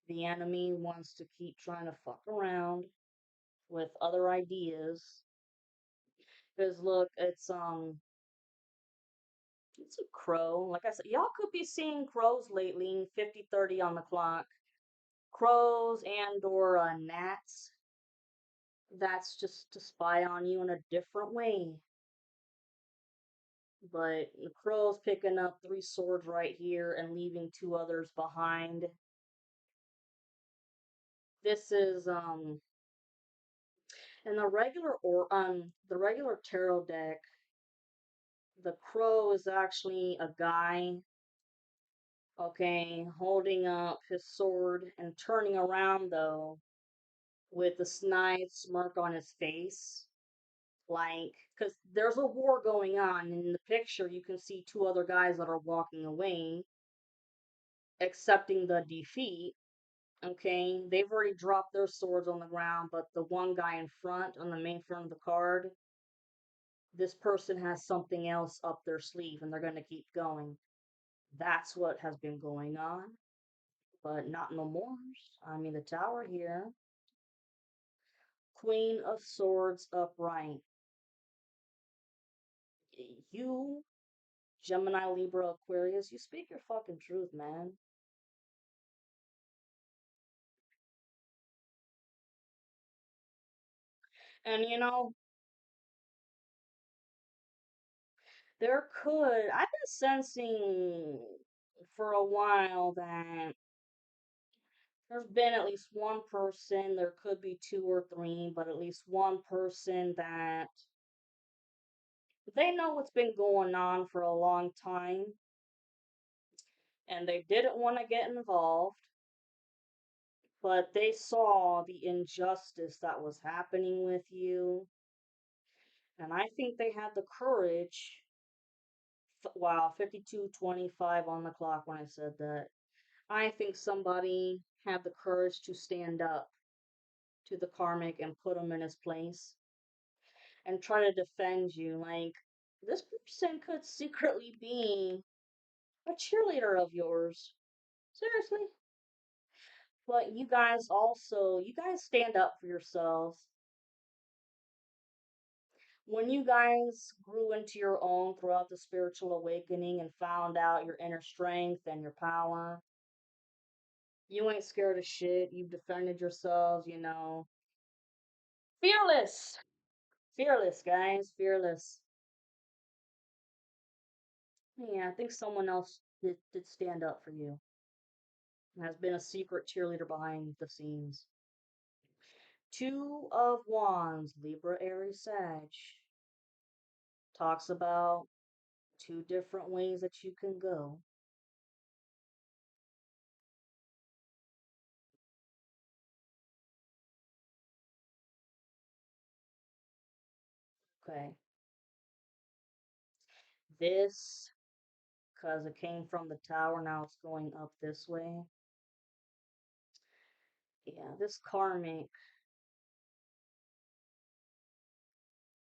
Speaker 1: the enemy wants to keep trying to fuck around with other ideas. Because look, it's a crow. Like I said, y'all could be seeing crows lately, 50-30 on the clock. Crows and or gnats. That's just to spy on you in a different way. But the crow's picking up three swords right here and leaving two others behind. This is in the regular tarot deck, the crow is actually a guy, okay, holding up his sword and turning around though with a snide smirk on his face. Like, because there's a war going on. In the picture, you can see two other guys that are walking away, accepting the defeat. Okay, they've already dropped their swords on the ground, but the one guy in front, on the main front of the card, this person has something else up their sleeve and they're going to keep going. That's what has been going on, but not no more. I mean, the tower here. Queen of Swords upright. You, Gemini, Libra, Aquarius, you speak your fucking truth, man. And there could, I've been sensing for a while that there's been at least one person, there could be two or three, but at least one person that they know what's been going on for a long time and they didn't want to get involved, but they saw the injustice that was happening with you. And I think they had the courage. Wow, 52:25 on the clock when I said that. I think somebody had the courage to stand up to the karmic and put him in his place and try to defend you. Like, this person could secretly be a cheerleader of yours. Seriously. But you guys stand up for yourselves. When you guys grew into your own throughout the spiritual awakening and found out your inner strength and your power, you ain't scared of shit. You've defended yourselves. Fearless! Fearless, guys. Fearless. Yeah, I think someone else did stand up for you. Has been a secret cheerleader behind the scenes. Two of Wands, Libra, Aries, Sag. Talks about two different ways that you can go. Okay. This, because it came from the tower, now it's going up this way. Yeah, this karmic.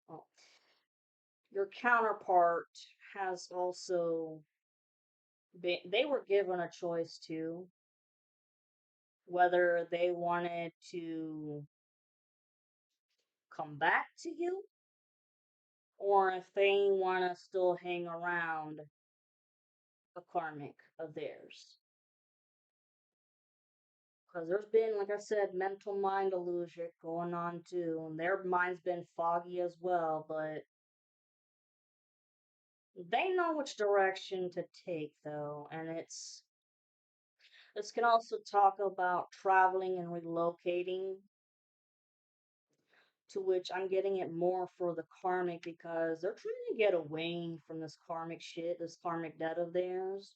Speaker 1: Oh, your counterpart has also been, they were given a choice too, whether they wanted to come back to you or if they want to still hang around a karmic of theirs. Because there's been, like I said, mental mind illusion going on too, and their mind's been foggy as well, but they know which direction to take though, and this can also talk about traveling and relocating, to which I'm getting it more for the karmic because they're trying to get away from this karmic shit, this karmic debt of theirs,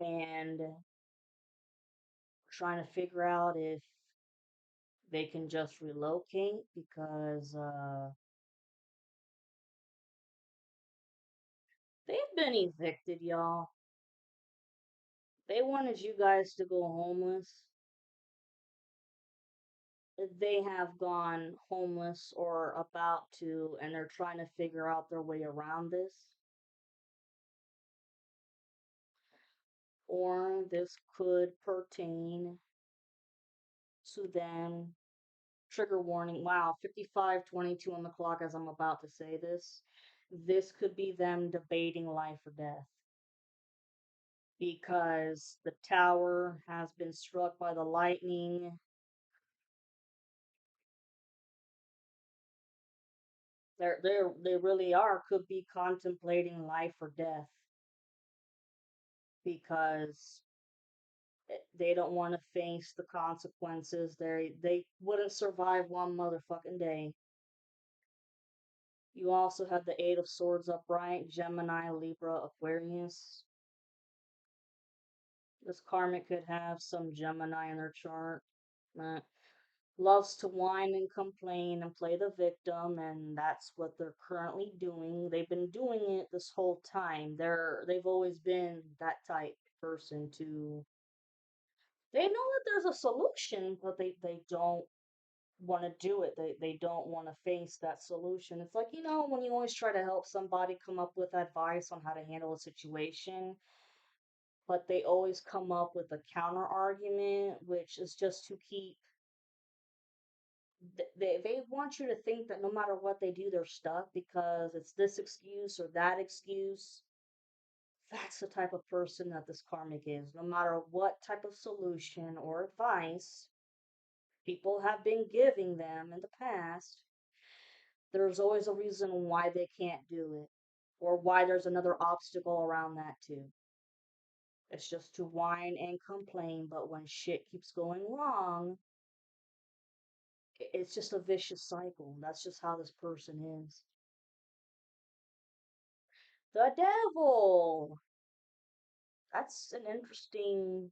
Speaker 1: and trying to figure out if they can just relocate because they've been evicted, y'all. They wanted you guys to go homeless. They have gone homeless or about to, and they're trying to figure out their way around this. Or this could pertain to them. Trigger warning. Wow, 55:22 on the clock as I'm about to say this. This could be them debating life or death because the tower has been struck by the lightning. They really are could be contemplating life or death because they don't want to face the consequences. They wouldn't survive one motherfucking day. You also have the Eight of Swords upright, Gemini, Libra, Aquarius. This karmic could have some Gemini in their chart. Uh, Loves to whine and complain and play the victim, and that's what they're currently doing. They've been doing it this whole time. They've always been that type person to. They know that there's a solution, but they don't want to do it. They don't want to face that solution. It's like, when you always try to help somebody come up with advice on how to handle a situation, but they always come up with a counter argument, which is just to keep. They want you to think that no matter what they do, they're stuck because it's this excuse or that excuse. That's the type of person that this karmic is. No matter what type of solution or advice people have been giving them in the past, there's always a reason why they can't do it or why there's another obstacle around that too. It's just to whine and complain, but when shit keeps going wrong, it's just a vicious cycle. That's just how this person is. The devil! That's an interesting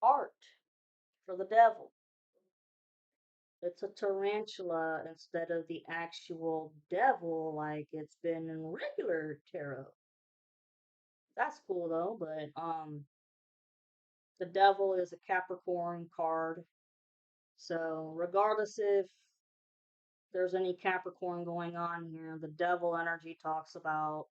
Speaker 1: art for the devil. It's a tarantula instead of the actual devil like it's been in regular tarot. That's cool though, but the devil is a Capricorn card. So regardless if there's any Capricorn going on here, the devil energy talks about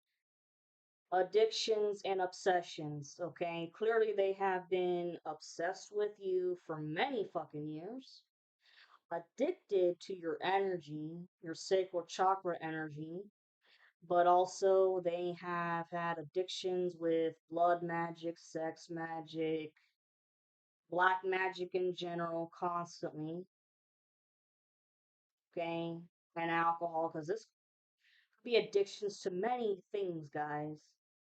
Speaker 1: addictions and obsessions, okay? Clearly they have been obsessed with you for many fucking years, addicted to your energy, your sacral chakra energy, but also they have had addictions with blood magic, sex magic, black magic in general, constantly, okay? And alcohol, because this could be addictions to many things, guys.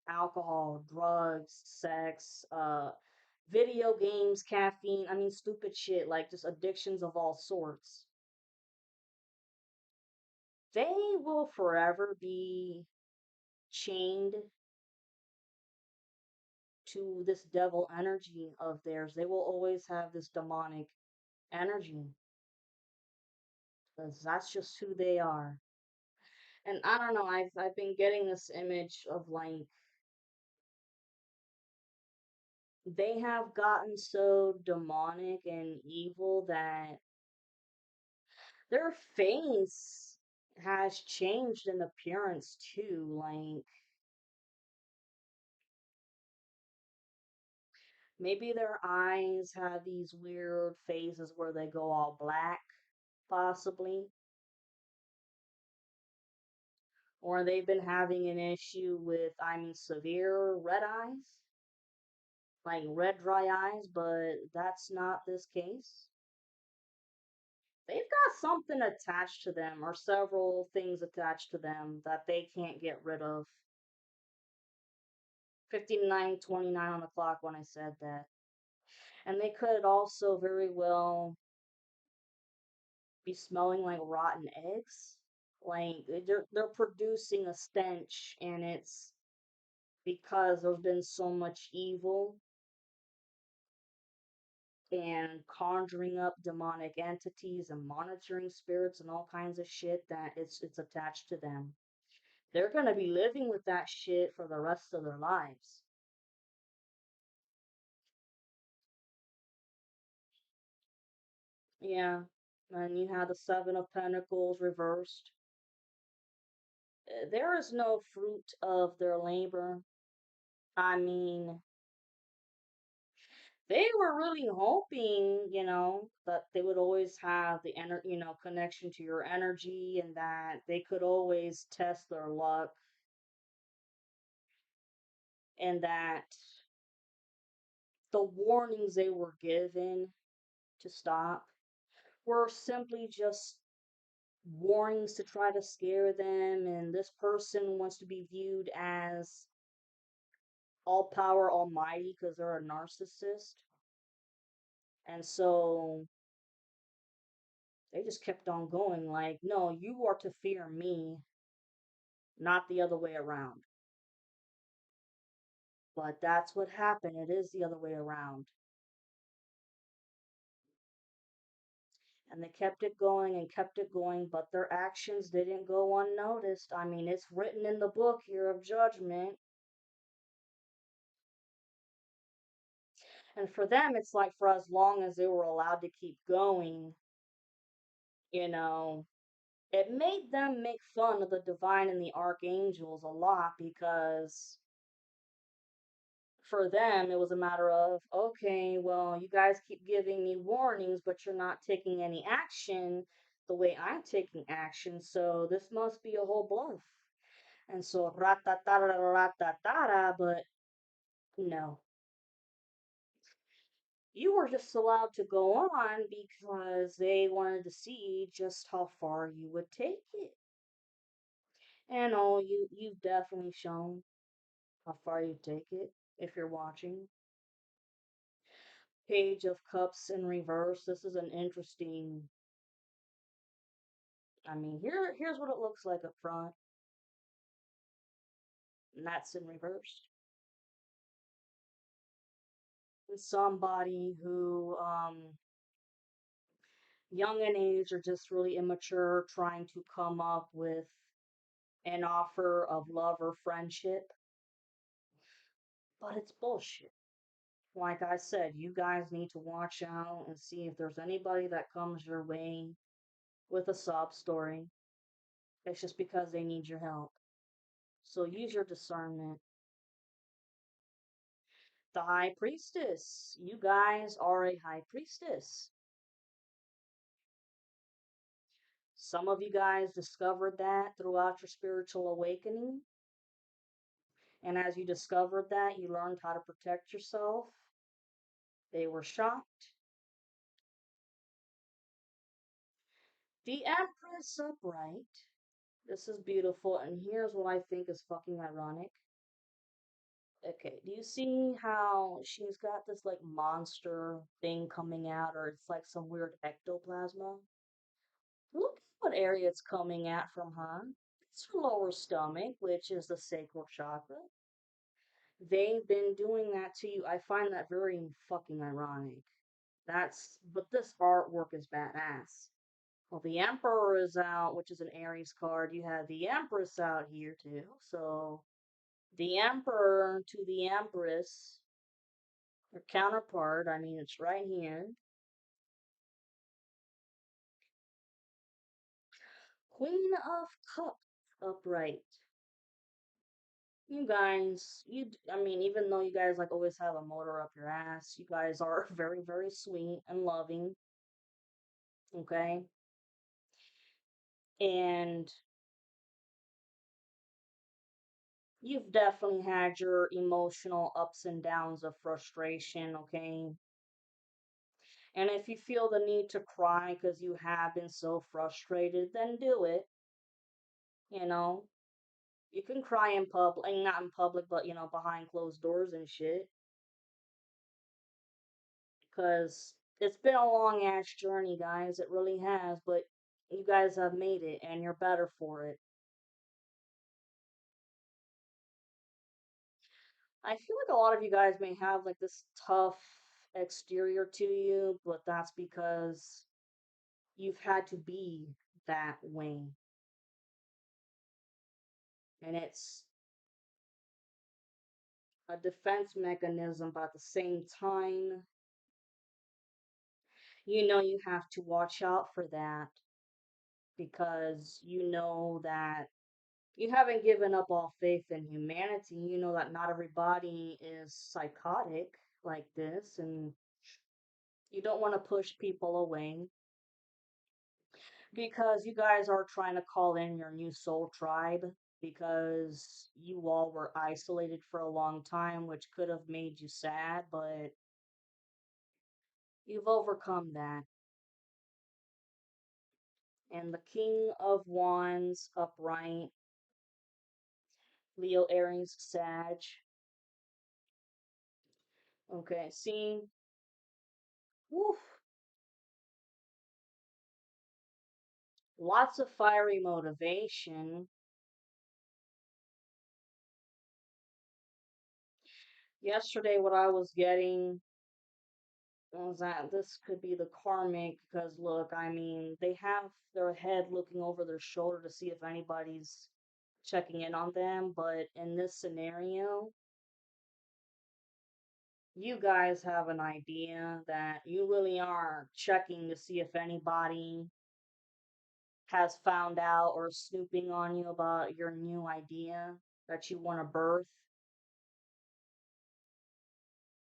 Speaker 1: Alcohol, drugs, sex, video games, caffeine. I mean, stupid shit, like just addictions of all sorts. They will forever be chained to this devil energy of theirs. They will always have this demonic energy because that's just who they are. And I don't know, I've been getting this image of like they have gotten so demonic and evil that their face has changed in appearance too. Like maybe their eyes have these weird phases where they go all black, possibly. Or they've been having an issue with, I mean, severe red eyes, like red dry eyes, but that's not this case. They've got something attached to them, or several things attached to them that they can't get rid of. 59:29 on the clock when I said that. And they could also very well be smelling like rotten eggs. Like they're producing a stench, and it's because there's been so much evil and conjuring up demonic entities and monitoring spirits and all kinds of shit that it's attached to them. They're gonna be living with that shit for the rest of their lives. Yeah. And you had the Seven of Pentacles reversed. There is no fruit of their labor. I mean, they were really hoping, that they would always have the connection to your energy and that they could always test their luck and that the warnings they were given to stop were simply just warnings to try to scare them. And this person wants to be viewed as all power, almighty because they're a narcissist. And so they just kept on going like, no, you are to fear me, not the other way around. But that's what happened. It is the other way around. And they kept it going and kept it going, but their actions didn't go unnoticed. I mean, it's written in the book here of judgment. And for them, it's like for as long as they were allowed to keep going, you know, it made them make fun of the divine and the archangels a lot because for them, it was a matter of, okay, well, you guys keep giving me warnings, but you're not taking any action the way I'm taking action, so this must be a whole bluff. And so, ratatata, ratatata, but no. You were just allowed to go on because they wanted to see just how far you would take it. And oh, you've definitely shown how far you take it if you're watching. Page of Cups in reverse. This is an interesting. I mean, here's what it looks like up front, and that's in reverse. And somebody who, young in age or just really immature, trying to come up with an offer of love or friendship, but it's bullshit. Like I said, you guys need to watch out and see if there's anybody that comes your way with a sob story. It's just because they need your help. So use your discernment. The High Priestess. You guys are a High Priestess. Some of you guys discovered that throughout your spiritual awakening. And as you discovered that, you learned how to protect yourself. They were shocked. The Empress upright. This is beautiful. And here's what I think is fucking ironic. Okay, do you see how she's got this like monster thing coming out, or it's like some weird ectoplasma? Look at what area it's coming at from her. It's her lower stomach, which is the sacral chakra. They've been doing that to you. I find that very fucking ironic. But this artwork is badass. Well, the Emperor is out, which is an Aries card. You have the Empress out here too. So the Emperor to the Empress, their counterpart, I mean, it's right here. Queen of Cups upright. You guys, I mean, even though you guys like always have a motor up your ass, you guys are very, very sweet and loving, okay? And you've definitely had your emotional ups and downs of frustration, okay? And if you feel the need to cry because you have been so frustrated, then do it, you know? You can cry in public, not in public, but behind closed doors and shit. Because it's been a long ass journey, guys. It really has, but you guys have made it and you're better for it. I feel like a lot of you guys may have like this tough exterior to you, but that's because you've had to be that way. And it's a defense mechanism, but at the same time, You know you have to watch out for that because you know that you haven't given up all faith in humanity. You know that not everybody is psychotic like this, and you don't want to push people away because you guys are trying to call in your new soul tribe because you all were isolated for a long time, which could have made you sad, but you've overcome that. And the King of Wands upright, Leo, Aries, Sag. Okay, see, woof, lots of fiery motivation. Yesterday, what I was getting was that this could be the karmic because look, I mean, they have their head looking over their shoulder to see if anybody's checking in on them, but in this scenario, you guys have an idea that you really are checking to see if anybody has found out or snooping on you about your new idea that you want to birth.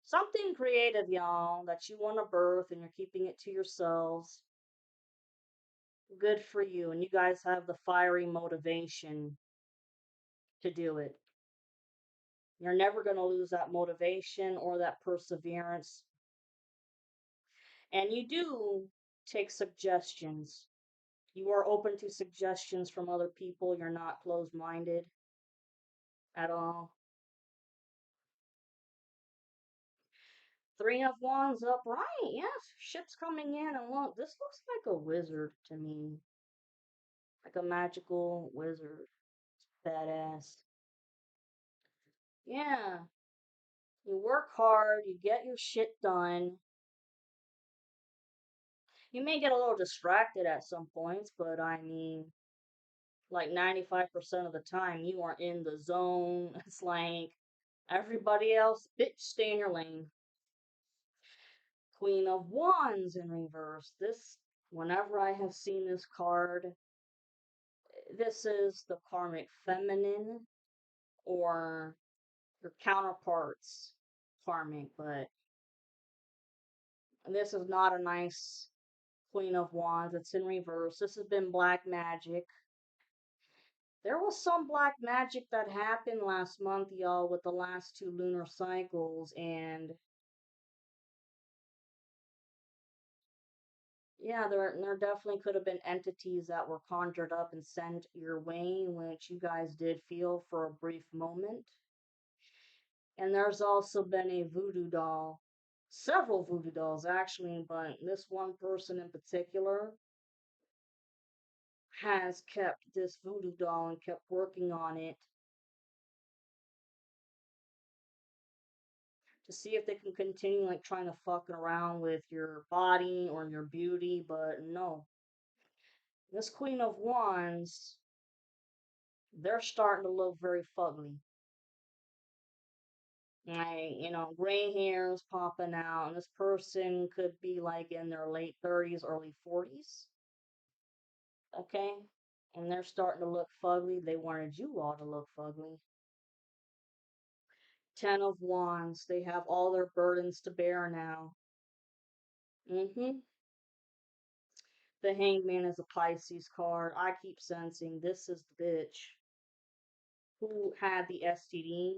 Speaker 1: Something creative, y'all, that you want to birth and you're keeping it to yourselves. Good for you. And you guys have the fiery motivation to do it. You're never going to lose that motivation or that perseverance. And you do take suggestions. You are open to suggestions from other people. You're not closed minded at all. Three of Wands upright. Yes, ship's coming in. And look, this looks like a wizard to me. Like a magical wizard. Badass. Yeah. You work hard, you get your shit done. You may get a little distracted at some points, but I mean, like 95% of the time, you are in the zone. It's like everybody else, bitch, stay in your lane. Queen of Wands in reverse. This, whenever I have seen this card, this is the karmic feminine or your counterparts karmic, but this is not a nice Queen of Wands. It's in reverse. This has been black magic. There was some black magic that happened last month, y'all, with the last two lunar cycles, and yeah, there definitely could have been entities that were conjured up and sent your way, which you guys did feel for a brief moment. And there's also been a voodoo doll, several voodoo dolls actually, but this one person in particular has kept this voodoo doll and kept working on it to see if they can continue like trying to fucking around with your body or your beauty, but no. This Queen of Wands, they're starting to look very fugly. Like, gray hairs popping out, and this person could be like in their late 30s, early 40s. Okay? And they're starting to look fugly. They wanted you all to look fugly. Ten of Wands, they have all their burdens to bear now. Mm-hmm. The Hangman is a Pisces card. I keep sensing this is the bitch who had the STD.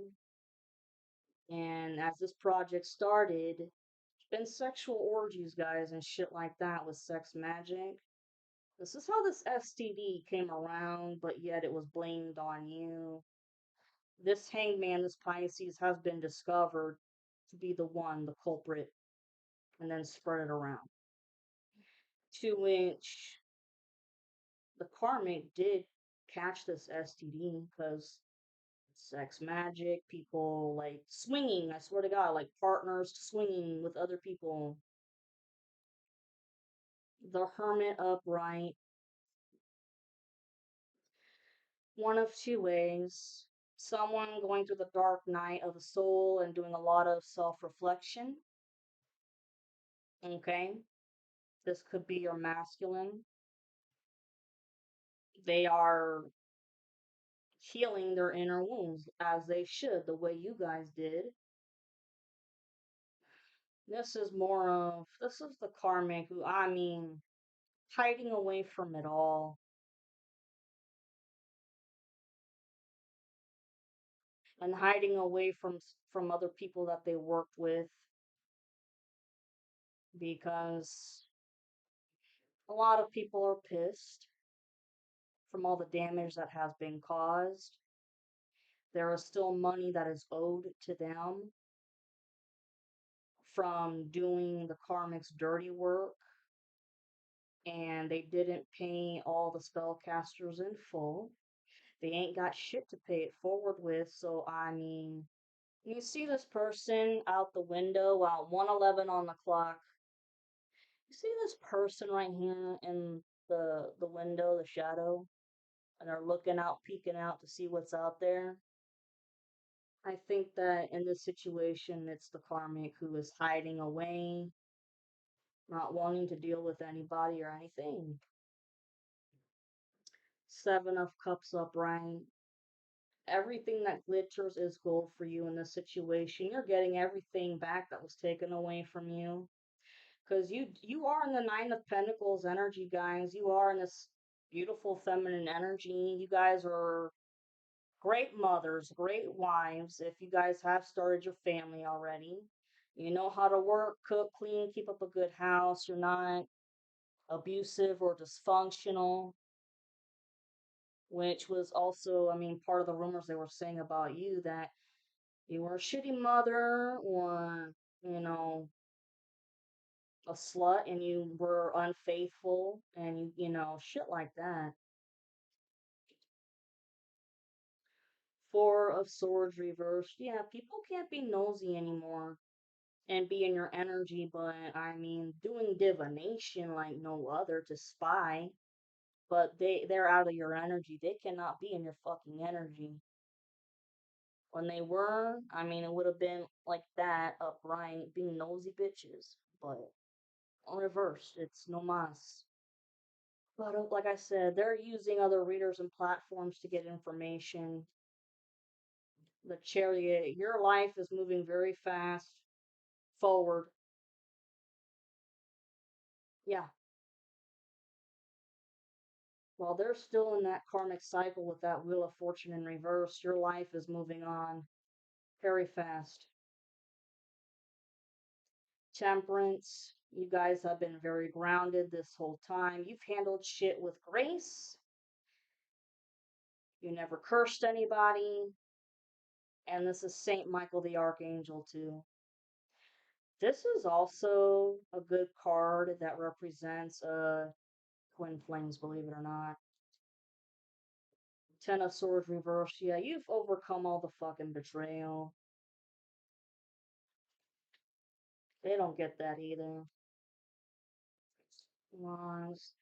Speaker 1: And as this project started, it's been sexual orgies, guys, and shit like that with sex magic. This is how this STD came around, but yet it was blamed on you. This Hangman, this Pisces, has been discovered to be the one, the culprit, and then spread it around. To which the karmic did catch this STD because sex magic, people like swinging, I swear to God, like partners swinging with other people. The Hermit upright, one of two ways. Someone going through the dark night of the soul and doing a lot of self reflection. Okay. This could be your masculine. They are healing their inner wounds as they should, the way you guys did. This is the karmic who, I mean, hiding away from it all and hiding away from other people that they worked with because a lot of people are pissed from all the damage that has been caused. There is still money that is owed to them from doing the karmic's dirty work, and they didn't pay all the spellcasters in full. They ain't got shit to pay it forward with, so I mean, you see this person out the window at 1:11 on the clock. You see this person right here in the window, the shadow, and they're looking out, peeking out to see what's out there. I think that in this situation, it's the karmic who is hiding away, not wanting to deal with anybody or anything. Seven of Cups upright. Everything that glitters is gold for you in this situation. You're getting everything back that was taken away from you. Because you are in the Nine of Pentacles energy, guys. You are in this beautiful feminine energy. You guys are great mothers, great wives. If you guys have started your family already, you know how to work, cook, clean, keep up a good house. You're not abusive or dysfunctional, which was also, I mean, part of the rumors they were saying about you that you were a shitty mother or, you know, a slut and you were unfaithful and you know, shit like that. Four of Swords reversed. Yeah, people can't be nosy anymore and be in your energy, but I mean, doing divination like no other to spy, but they're out of your energy. They cannot be in your fucking energy. When they were, I mean, it would have been like that, upright, being nosy bitches, but reversed. It's no mas. But like I said, they're using other readers and platforms to get information. The Chariot, your life is moving very fast forward. Yeah, while they're still in that karmic cycle with that Wheel of Fortune in reverse, your life is moving on very fast. Temperance, you guys have been very grounded this whole time. You've handled shit with grace. You never cursed anybody. And this is Saint Michael the Archangel, too. This is also a good card that represents twin flames, believe it or not. Ten of Swords reversed. Yeah, you've overcome all the fucking betrayal. They don't get that either. Wands.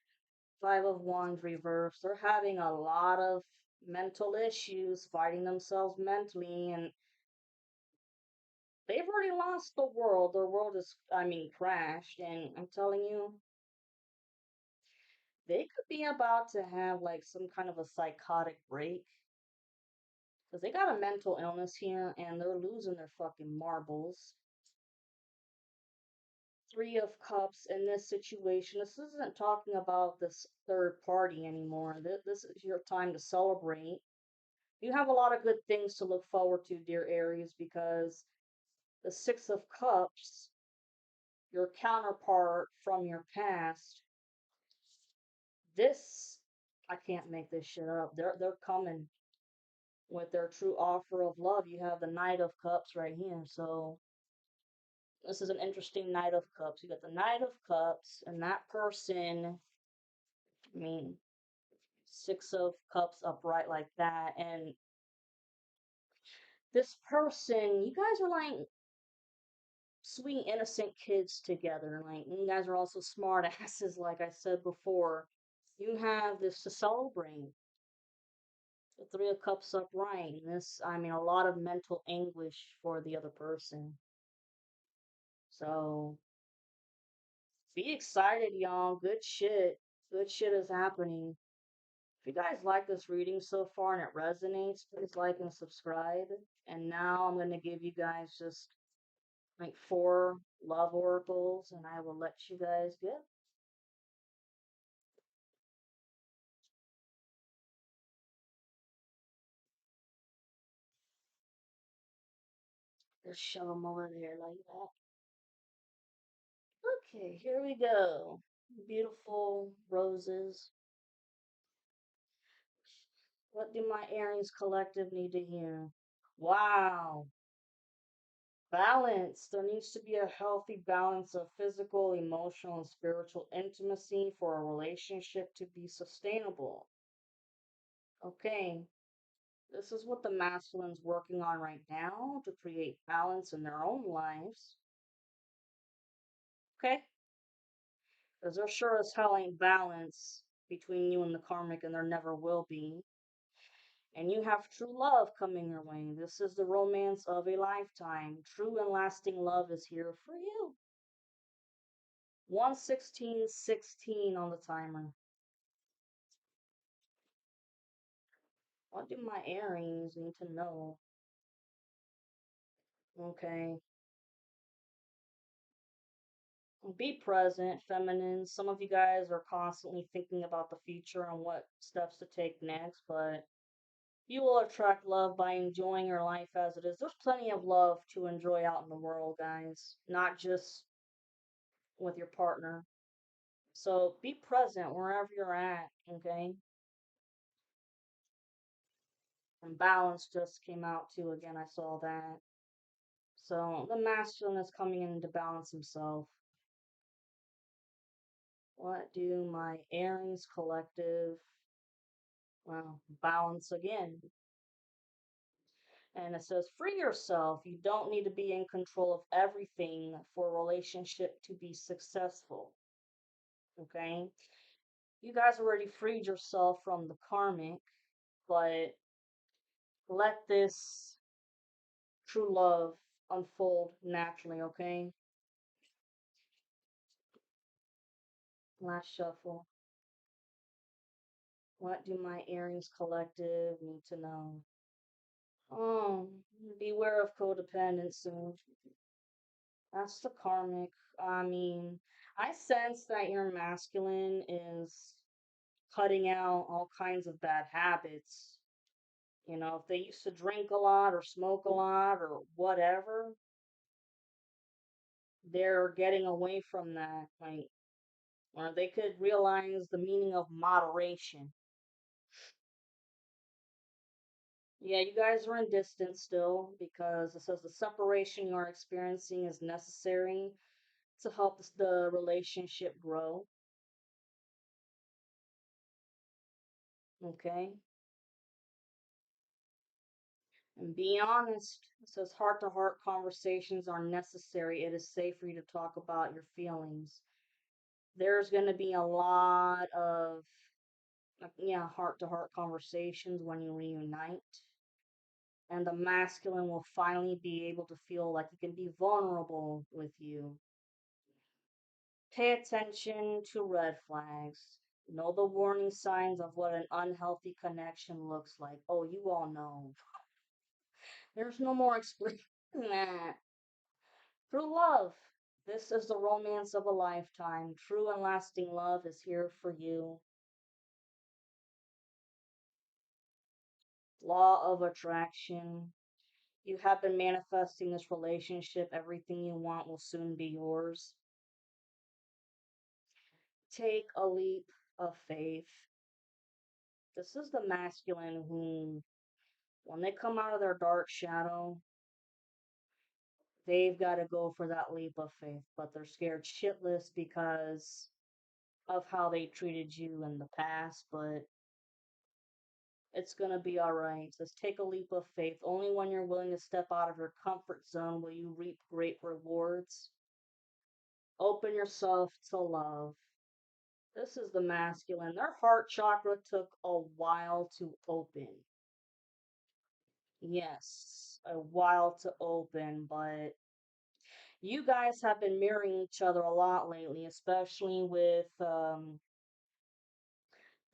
Speaker 1: Five of Wands reversed. They're having a lot of mental issues, fighting themselves mentally, and they've already lost the world. Their world is, I mean, crashed. And I'm telling you, they could be about to have like some kind of a psychotic break. Because they got a mental illness here and they're losing their fucking marbles. Three of Cups in this situation. This isn't talking about this third party anymore. This is your time to celebrate. You have a lot of good things to look forward to, dear Aries, because the Six of Cups, your counterpart from your past, this, I can't make this shit up. They're coming with their true offer of love. You have the Knight of Cups right here. So this is an interesting Knight of Cups. You got the Knight of Cups, and that person, I mean, Six of Cups upright like that. And this person, you guys are like sweet, innocent kids together. Like, you guys are also smart asses, like I said before. You have this to celebrate. The Three of Cups upright. This, I mean, a lot of mental anguish for the other person. So, Be excited, y'all. Good shit. Good shit is happening. If you guys like this reading so far and it resonates, please like and subscribe. And now I'm going to give you guys just like four love oracles, and I will let you guys go. Just shove them over there like that. Okay, here we go. Beautiful roses. What do my Aries collective need to hear? Wow. Balance. There needs to be a healthy balance of physical, emotional, and spiritual intimacy for a relationship to be sustainable. Okay, this is what the masculine's working on right now to create balance in their own lives. Okay, because there sure as hell ain't balance between you and the karmic, and there never will be. And you have true love coming your way. This is the romance of a lifetime. True and lasting love is here for you. 11616 on the timer. What do my Aries need to know? Okay. Be present, feminine. Some of you guys are constantly thinking about the future and what steps to take next, but you will attract love by enjoying your life as it is. There's plenty of love to enjoy out in the world, guys, not just with your partner. So be present wherever you're at, okay? And balance just came out too. Again, I saw that. So the masculine is coming in to balance himself. What do my Aries collective, well, balance again? And it says, free yourself. You don't need to be in control of everything for a relationship to be successful. Okay? You guys already freed yourself from the karmic, but let this true love unfold naturally, okay? Last shuffle. What do my Aries collective need to know? Oh, beware of codependency. That's the karmic. I mean, I sense that your masculine is cutting out all kinds of bad habits. You know, if they used to drink a lot or smoke a lot or whatever, they're getting away from that. Like, or they could realize the meaning of moderation. Yeah, you guys are in distance still because it says the separation you are experiencing is necessary to help the relationship grow. Okay. And be honest. It says heart to heart conversations are necessary. It is safe for you to talk about your feelings. There's going to be a lot of, yeah, heart to heart conversations when you reunite. And the masculine will finally be able to feel like he can be vulnerable with you. Pay attention to red flags. Know the warning signs of what an unhealthy connection looks like. Oh, you all know. There's no more explaining that. True love. This is the romance of a lifetime. True and lasting love is here for you. Law of attraction. You have been manifesting this relationship. Everything you want will soon be yours. Take a leap of faith. This is the masculine who, when they come out of their dark shadow, they've got to go for that leap of faith, but they're scared shitless because of how they treated you in the past, but it's gonna be all right. Just take a leap of faith. Only when you're willing to step out of your comfort zone will you reap great rewards. Open yourself to love. This is the masculine. Their heart chakra took a while to open. Yes, a while to open, but You guys have been mirroring each other a lot lately, especially with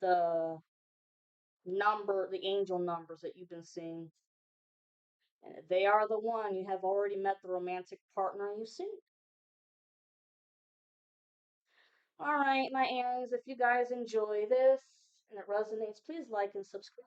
Speaker 1: the the angel numbers that you've been seeing. And if they are the one, you have already met the romantic partner you seek. All right, my Aries, if you guys enjoy this and it resonates, please like and subscribe.